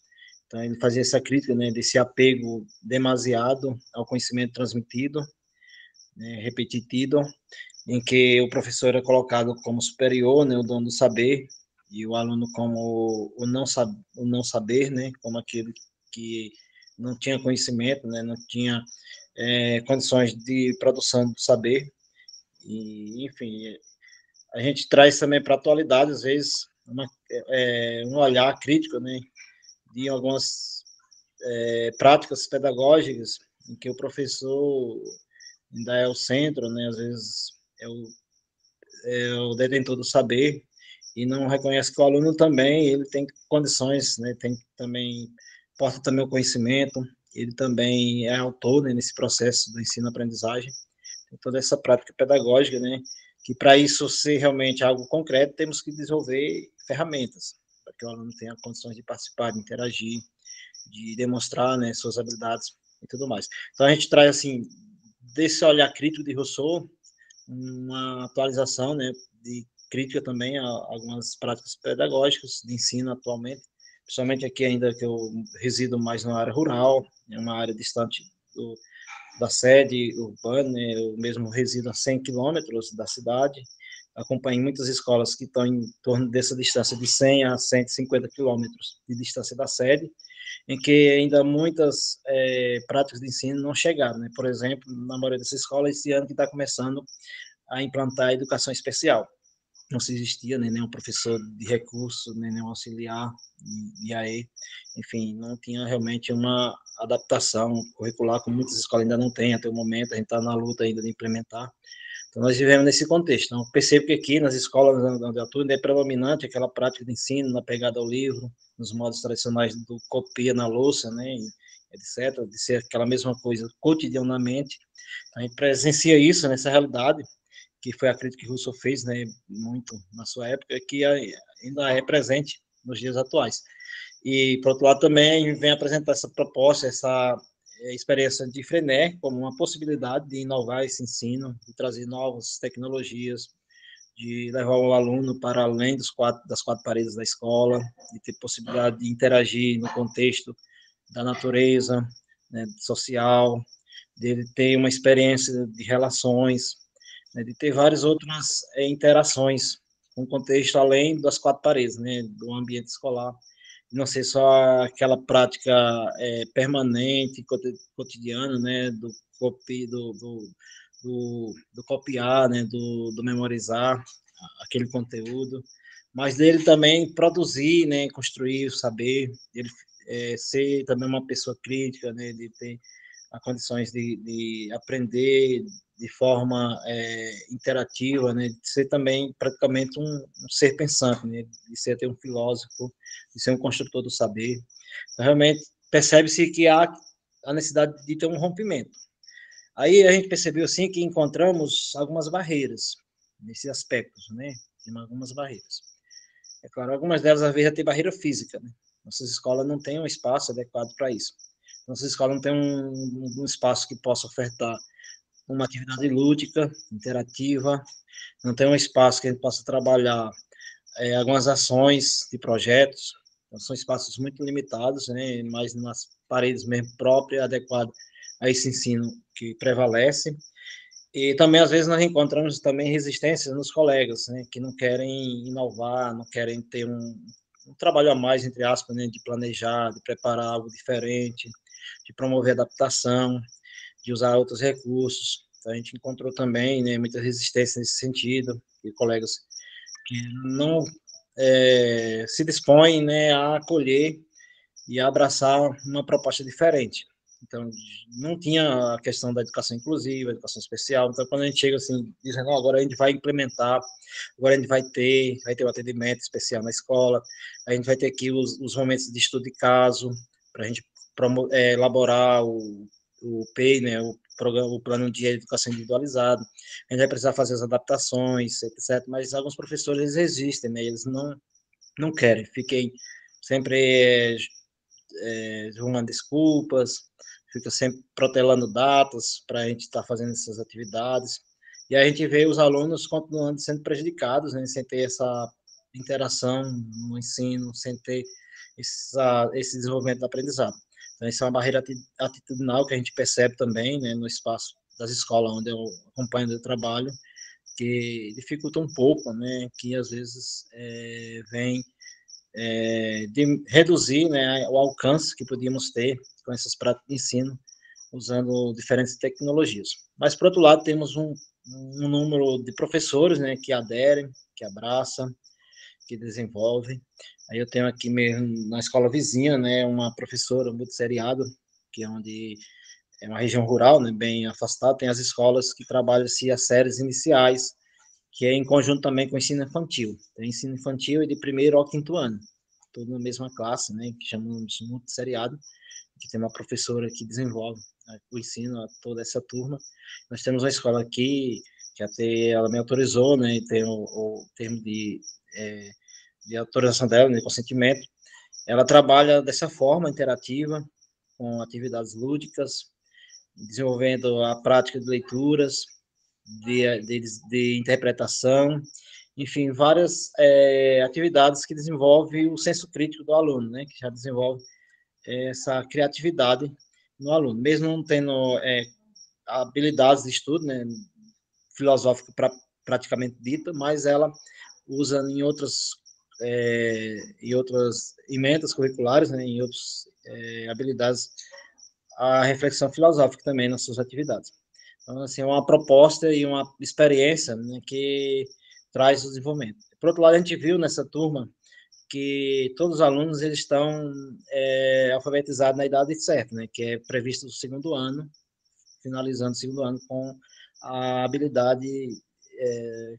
Então ele fazia essa crítica, né, desse apego demasiado ao conhecimento transmitido, né, repetido, em que o professor era colocado como superior, né, o dono do saber, e o aluno como o não saber, né, como aquele que não tinha conhecimento, né, não tinha condições de produção do saber. E, enfim, a gente traz também para a atualidade, às vezes, um olhar crítico, né, de algumas práticas pedagógicas em que o professor ainda é o centro, né, às vezes é o detentor do saber, e não reconhece que o aluno também ele tem condições, né, tem também porta também o conhecimento, ele também é autor, né, nesse processo do ensino-aprendizagem, toda essa prática pedagógica, né, que para isso ser realmente algo concreto, temos que desenvolver ferramentas, para que o aluno tenha condições de participar, de interagir, de demonstrar, né, suas habilidades e tudo mais. Então a gente traz, assim, desse olhar crítico de Rousseau, uma atualização, né, de crítica também a algumas práticas pedagógicas de ensino atualmente, principalmente aqui ainda que eu resido mais na área rural, é uma área distante da sede urbana, né? Eu mesmo resido a 100 quilômetros da cidade, acompanho muitas escolas que estão em torno dessa distância de 100 a 150 quilômetros de distância da sede, em que ainda muitas práticas de ensino não chegaram, né? Por exemplo, na maioria dessas escolas, esse ano que está começando a implantar a educação especial. Não se existia nenhum professor de recurso, nenhum auxiliar de IAE, enfim, não tinha realmente uma adaptação curricular, como muitas escolas ainda não têm até o momento, a gente está na luta ainda de implementar. Então, nós vivemos nesse contexto. Então, percebo que aqui, nas escolas onde eu atuo, ainda é predominante aquela prática de ensino, na pegada ao livro, nos modos tradicionais do copia na louça, né, etc., de ser aquela mesma coisa cotidianamente. Então, a gente presencia isso nessa realidade, que foi a crítica que Rousseau fez, né, muito na sua época, que ainda é presente nos dias atuais. E, por outro lado, também vem apresentar essa proposta, essa experiência de Frenet como uma possibilidade de inovar esse ensino, de trazer novas tecnologias, de levar o aluno para além das quatro paredes da escola, de ter possibilidade de interagir no contexto da natureza, né, social, de ter uma experiência de relações, né, de ter várias outras interações com o contexto além das quatro paredes, né, do ambiente escolar, não ser só aquela prática permanente, cotidiana, né, do copiar, né, do memorizar aquele conteúdo, mas dele também produzir, né, construir o saber, ele ser também uma pessoa crítica, né, de ter as condições de aprender de forma interativa, né, de ser também praticamente um ser pensante, né, de ser até um filósofo, de ser um construtor do saber. Então, realmente percebe-se que há a necessidade de ter um rompimento. Aí a gente percebeu assim que encontramos algumas barreiras nesses aspectos, né? Tem algumas barreiras. É claro, algumas delas às vezes tem barreira física, né? Nossas escolas não têm um espaço adequado para isso. Nossas escolas não têm um espaço que possa ofertar uma atividade lúdica, interativa, não tem um espaço que a gente possa trabalhar algumas ações de projetos, então, são espaços muito limitados, né, mas nas paredes mesmo próprias, adequadas a esse ensino que prevalece. E também, às vezes, nós encontramos também resistências nos colegas, né, que não querem inovar, não querem ter um trabalho a mais, entre aspas, né, de planejar, de preparar algo diferente, de promover adaptação, de usar outros recursos. Então, a gente encontrou também, né, muita resistência nesse sentido, e colegas que não se dispõem, né, a acolher e a abraçar uma proposta diferente. Então, não tinha a questão da educação inclusiva, educação especial. Então, quando a gente chega assim, dizendo, oh, agora a gente vai implementar, agora a gente vai ter um atendimento especial na escola, a gente vai ter aqui os momentos de estudo de caso, para a gente elaborar o PEI, né, o plano de educação individualizado, a gente vai precisar fazer as adaptações, etc. Mas alguns professores eles resistem, né, eles não querem, fiquem sempre arrumando desculpas, fica sempre protelando datas para a gente estar fazendo essas atividades, e a gente vê os alunos continuando sendo prejudicados, né, sem ter essa interação no ensino, sem ter esse desenvolvimento do aprendizado. Então, isso é uma barreira atitudinal que a gente percebe também, né, no espaço das escolas onde eu acompanho o trabalho, que dificulta um pouco, né, que às vezes vem de reduzir, né, o alcance que podíamos ter com essas práticas de ensino, usando diferentes tecnologias. Mas, por outro lado, temos um número de professores, né, que aderem, que abraçam, que desenvolvem. Aí eu tenho aqui mesmo na escola vizinha, né, uma professora muito seriada, que é onde é uma região rural, né, bem afastada, tem as escolas que trabalham-se as séries iniciais, que é em conjunto também com o ensino infantil. Tem ensino infantil e de primeiro ao quinto ano, tudo na mesma classe, né, que chamamos muito seriado, que tem uma professora que desenvolve, né, o ensino a toda essa turma. Nós temos uma escola aqui, que até ela me autorizou, né, e tem o termo de autorização dela, de consentimento. Ela trabalha dessa forma interativa, com atividades lúdicas, desenvolvendo a prática de leituras, de interpretação enfim, várias atividades que desenvolvem o senso crítico do aluno, né, que já desenvolve essa criatividade no aluno, mesmo não tendo habilidades de estudo, né, filosófica praticamente dita, mas ela usa em outras emendas curriculares, né, em outras habilidades, a reflexão filosófica também nas suas atividades. Então, assim, é uma proposta e uma experiência, né, que traz o desenvolvimento. Por outro lado, a gente viu nessa turma que todos os alunos eles estão alfabetizados na idade certa, né, que é previsto no segundo ano, finalizando o segundo ano com a habilidade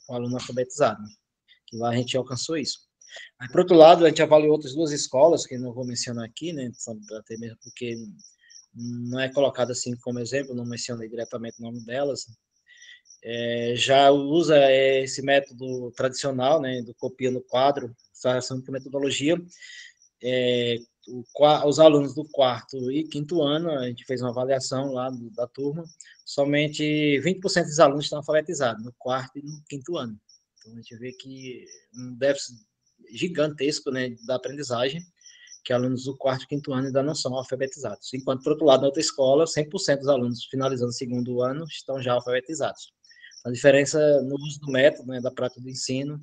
com o aluno alfabetizado, né, que lá a gente alcançou isso. Aí, por outro lado, a gente avaliou outras duas escolas, que não vou mencionar aqui, né, até mesmo porque não é colocado assim como exemplo, não mencionei diretamente o nome delas, já usa esse método tradicional, né, do copia no quadro, essa metodologia. Os alunos do quarto e quinto ano, a gente fez uma avaliação lá da turma, somente 20% dos alunos estão alfabetizados no quarto e no quinto ano. Então, a gente vê que um déficit gigantesco, né, da aprendizagem, que alunos do quarto e quinto ano ainda não são alfabetizados. Enquanto, por outro lado, na outra escola, 100% dos alunos finalizando o segundo ano estão já alfabetizados. A diferença no uso do método, né, da prática do ensino,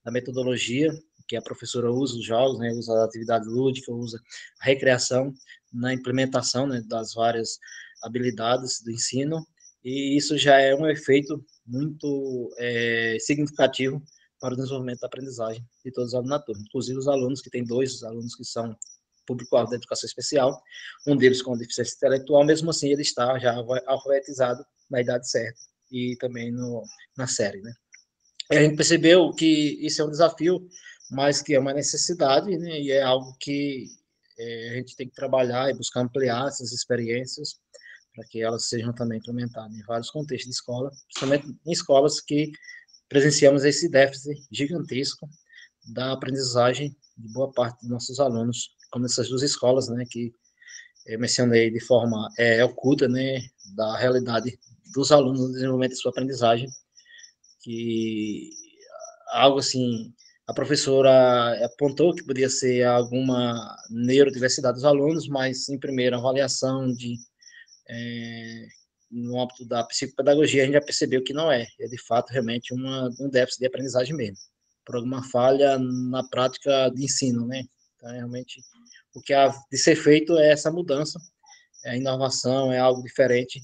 da metodologia, que a professora usa os jogos, né, usa a atividade lúdica, usa a recreação na implementação, né, das várias habilidades do ensino, e isso já é um efeito muito significativo para o desenvolvimento da aprendizagem de todos os alunos na turma, inclusive os alunos que tem dois alunos que são público-alvo da educação especial, um deles com deficiência intelectual, mesmo assim ele está já alfabetizado na idade certa e também na série, né? A gente percebeu que isso é um desafio, mas que é uma necessidade, né? E é algo que a gente tem que trabalhar e buscar ampliar essas experiências para que elas sejam também implementadas em vários contextos de escola, principalmente em escolas que presenciamos esse déficit gigantesco da aprendizagem de boa parte dos nossos alunos, como essas duas escolas, né, que eu mencionei de forma oculta, né, da realidade dos alunos no desenvolvimento de sua aprendizagem, que algo assim, a professora apontou que podia ser alguma neurodiversidade dos alunos, mas em primeira avaliação no âmbito da psicopedagogia, a gente já percebeu que não é de fato realmente um déficit de aprendizagem mesmo, por alguma falha na prática de ensino, né? Então, realmente, o que há de ser feito é essa mudança, a inovação, é algo diferente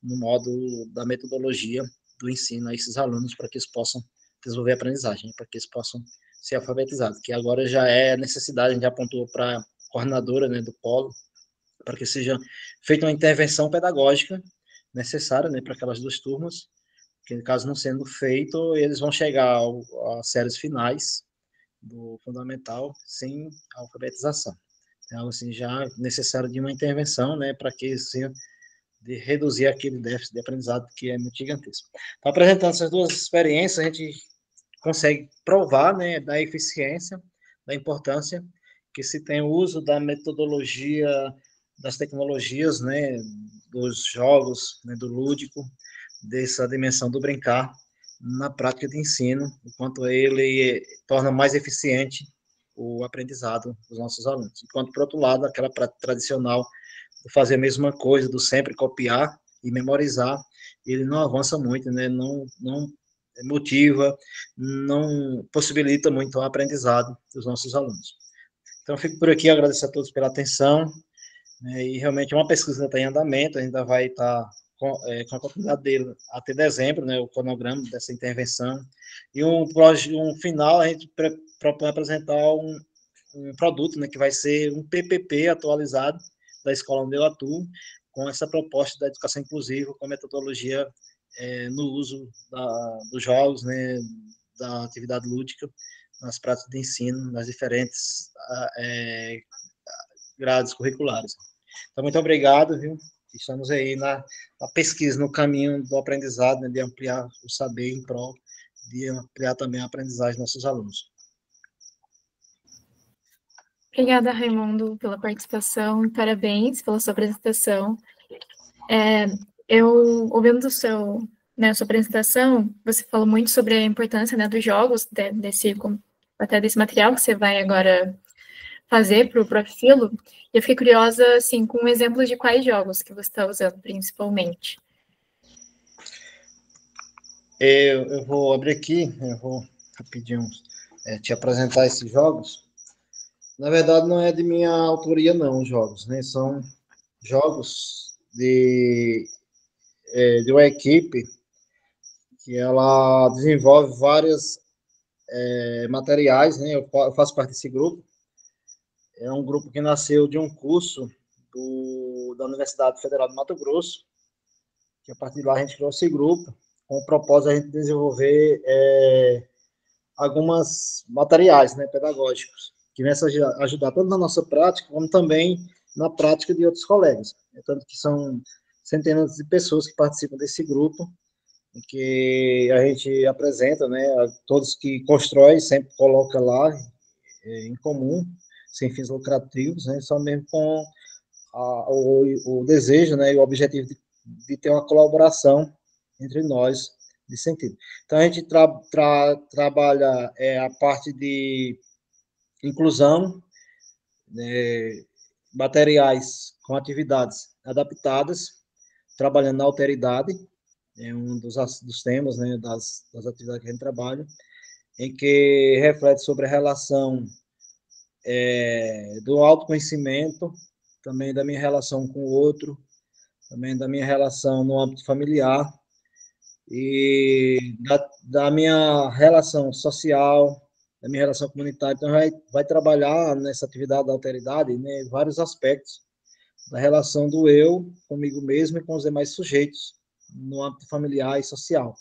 no modo da metodologia do ensino a esses alunos, para que eles possam desenvolver a aprendizagem, para que eles possam ser alfabetizados, que agora já é necessidade, a gente apontou para a coordenadora, né, do polo, para que seja feita uma intervenção pedagógica necessária, né, para aquelas duas turmas, que caso não sendo feito, eles vão chegar às séries finais do fundamental sem alfabetização. É algo assim já necessário de uma intervenção, né, para que seja de reduzir aquele déficit de aprendizado que é muito gigantesco. Então, apresentando essas duas experiências, a gente consegue provar, né, da eficiência, da importância que se tem o uso da metodologia, das tecnologias, né, dos jogos, né, do lúdico, dessa dimensão do brincar na prática de ensino, enquanto ele torna mais eficiente o aprendizado dos nossos alunos. Enquanto, por outro lado, aquela prática tradicional de fazer a mesma coisa, do sempre copiar e memorizar, ele não avança muito, né? Não motiva, não possibilita muito o aprendizado dos nossos alunos. Então, fico por aqui, agradeço a todos pela atenção, né, e realmente é uma pesquisa está em andamento, ainda vai estar com a continuidade dele até dezembro, né, o cronograma dessa intervenção, e um final, a gente propõe apresentar um produto, né, que vai ser um PPP atualizado da escola onde eu atuo, com essa proposta da educação inclusiva, com a metodologia no uso dos jogos, né, da atividade lúdica, nas práticas de ensino, nas diferentes grades curriculares. Então, muito obrigado, viu? Estamos aí na pesquisa, no caminho do aprendizado, né, de ampliar o saber em prol de ampliar também a aprendizagem dos nossos alunos. Obrigada, Raimundo, pela participação e parabéns pela sua apresentação. Eu, ouvindo na sua apresentação, você falou muito sobre a importância, né, dos jogos, até desse material que você vai agora fazer para o Profilo. E eu fiquei curiosa, assim, com exemplos de quais jogos que você está usando, principalmente. Eu vou abrir aqui, eu vou rapidinho te apresentar esses jogos. Na verdade, não é de minha autoria, não, os jogos, né? São jogos de uma equipe que ela desenvolve vários materiais, né? Eu faço parte desse grupo. É um grupo que nasceu de um curso da Universidade Federal de Mato Grosso, que a partir de lá a gente criou esse grupo, com o propósito de a gente desenvolver alguns materiais, né, pedagógicos, que vêm ajudar tanto na nossa prática, como também na prática de outros colegas. Tanto que são centenas de pessoas que participam desse grupo, em que a gente apresenta, né, a todos que constroem, sempre coloca lá em comum, sem fins lucrativos, né, só mesmo com o desejo, né, e o objetivo de ter uma colaboração entre nós, nesse sentido. Então, a gente trabalha a parte de inclusão, né, materiais com atividades adaptadas, trabalhando na alteridade, é um dos temas, né, das atividades que a gente trabalha, em que reflete sobre a relação do autoconhecimento, também da minha relação com o outro, também da minha relação no âmbito familiar e da minha relação social, da minha relação comunitária. Então, vai trabalhar nessa atividade da alteridade, né, vários aspectos da relação do eu comigo mesmo e com os demais sujeitos no âmbito familiar e social.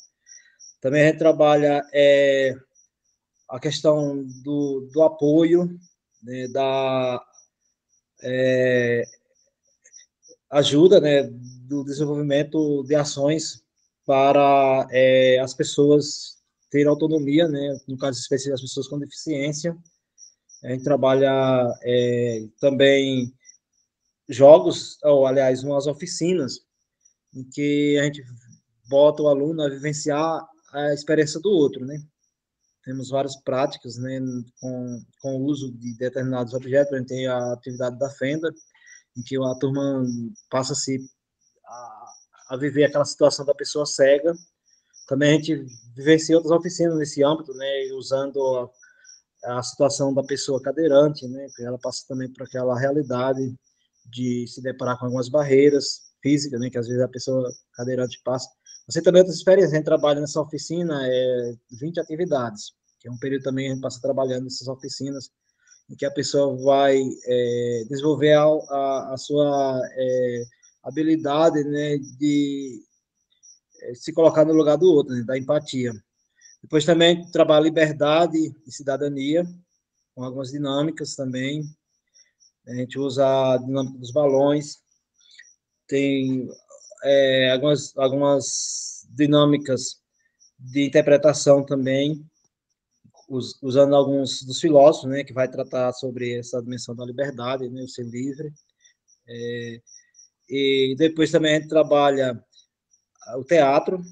Também a gente trabalha a questão do apoio, né, da ajuda, né, do desenvolvimento de ações para as pessoas terem autonomia, né, no caso específico, as pessoas com deficiência. A gente trabalha também jogos, ou aliás, umas oficinas, em que a gente bota o aluno a vivenciar a experiência do outro, né? Temos várias práticas, né, com o uso de determinados objetos. A gente tem a atividade da fenda, em que a turma passa-se a viver aquela situação da pessoa cega. Também a gente vivencia outras oficinas nesse âmbito, né, usando a situação da pessoa cadeirante, né, que ela passa também por aquela realidade de se deparar com algumas barreiras físicas, né, que às vezes a pessoa cadeirante passa. Você também outras experiências, a gente trabalha nessa oficina 20 atividades, que é um período também a gente passa trabalhando nessas oficinas, em que a pessoa vai desenvolver a sua habilidade, né, de se colocar no lugar do outro, né, da empatia. Depois também trabalha liberdade e cidadania, com algumas dinâmicas também. A gente usa a dinâmica dos balões, tem algumas dinâmicas de interpretação também, usando alguns dos filósofos, né, que vai tratar sobre essa dimensão da liberdade, né, o ser livre. E depois também a gente trabalha o teatro,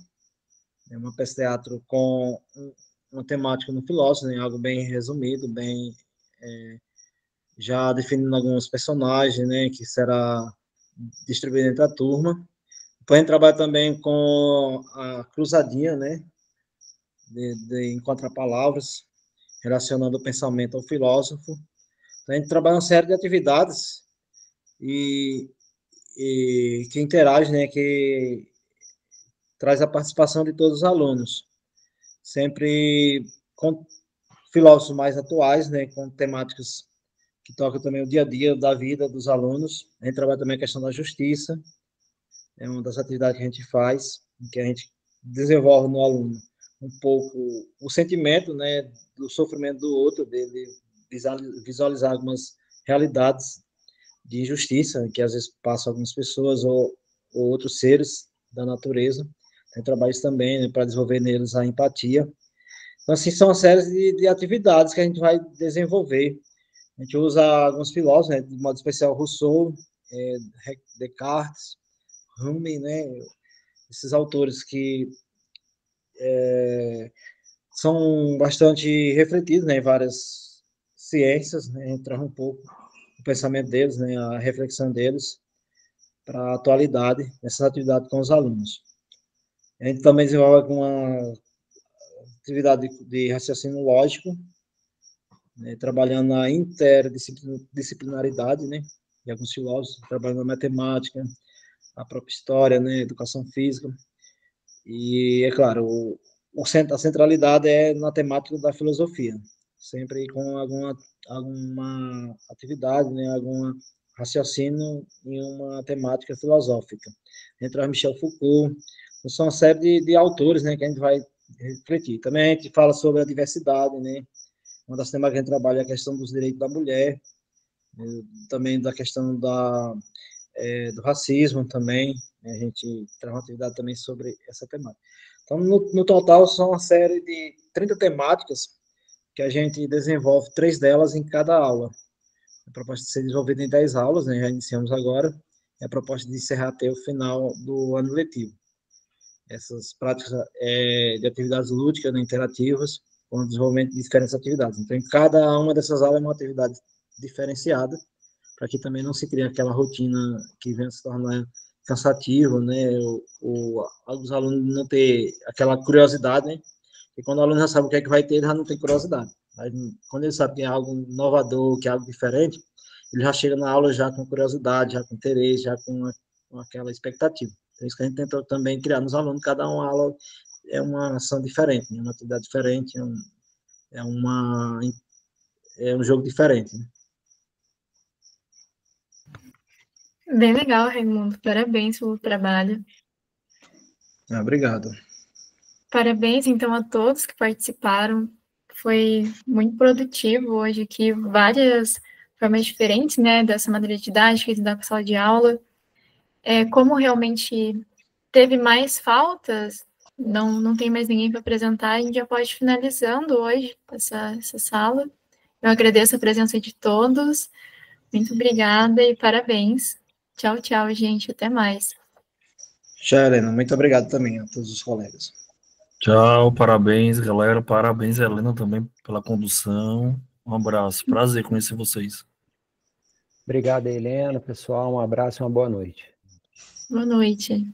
é uma peça de teatro com uma temática no filósofo, né, algo bem resumido, bem já definindo alguns personagens, né, que será distribuído entre a turma. Depois a gente trabalha também com a cruzadinha, né, de encontrar palavras, relacionando o pensamento ao filósofo. Então, a gente trabalha uma série de atividades e que interage, né, que traz a participação de todos os alunos, sempre com filósofos mais atuais, né, com temáticas que tocam também o dia a dia da vida dos alunos. A gente trabalha também a questão da justiça, é uma das atividades que a gente faz, em que a gente desenvolve no aluno um pouco o sentimento, né, do sofrimento do outro, dele visualizar algumas realidades de injustiça que às vezes passam algumas pessoas ou outros seres da natureza. Tem trabalhos também, né, para desenvolver neles a empatia. Então, assim, são uma série de atividades que a gente vai desenvolver. A gente usa alguns filósofos, né, de modo especial Rousseau, Descartes, Rumi, né, esses autores que são bastante refletidos, né, em várias ciências, né, entrar um pouco o pensamento deles, né, a reflexão deles para a atualidade, nessas atividades com os alunos. A gente também desenvolve alguma atividade de raciocínio lógico, né, trabalhando na interdisciplinaridade, né, de alguns filósofos, trabalhando na matemática, a própria história, né, educação física, e, é claro, a centralidade é na temática da filosofia, sempre com alguma atividade, né, algum raciocínio em uma temática filosófica. Entra Michel Foucault, são uma série de autores, né, que a gente vai refletir. Também a gente fala sobre a diversidade, né, uma das temas que a gente trabalha é a questão dos direitos da mulher, também da questão do racismo também, né, a gente traz uma atividade também sobre essa temática. Então, no total, são uma série de 30 temáticas que a gente desenvolve 3 delas em cada aula. A proposta de ser desenvolvida em 10 aulas, né, já iniciamos agora, e a proposta de encerrar até o final do ano letivo. Essas práticas de atividades lúdicas, né, interativas, com o desenvolvimento de diferentes atividades. Então, em cada uma dessas aulas é uma atividade diferenciada, para que também não se crie aquela rotina que venha se tornar cansativo, né, os alunos não ter aquela curiosidade, né, e quando o aluno já sabe o que é que vai ter, ele já não tem curiosidade. Mas quando ele sabe que é algo inovador, que é algo diferente, ele já chega na aula já com curiosidade, já com interesse, já com aquela expectativa. É isso que a gente tentou também criar nos alunos, cada uma aula é uma ação diferente, né, uma atividade diferente, é um jogo diferente, né? Bem legal, Raimundo. Parabéns pelo trabalho. Obrigado. Parabéns, então, a todos que participaram. Foi muito produtivo hoje aqui, várias formas diferentes, né, dessa maneira didática, de dar para a sala de aula. Como realmente teve mais faltas, não tem mais ninguém para apresentar, a gente já pode ir finalizando hoje essa sala. Eu agradeço a presença de todos. Muito obrigada e parabéns. Tchau, tchau, gente. Até mais. Tchau, Helena. Muito obrigado também a todos os colegas. Tchau, parabéns, galera. Parabéns, Helena, também pela condução. Um abraço. Prazer conhecer vocês. Obrigado, Helena, pessoal. Um abraço e uma boa noite. Boa noite.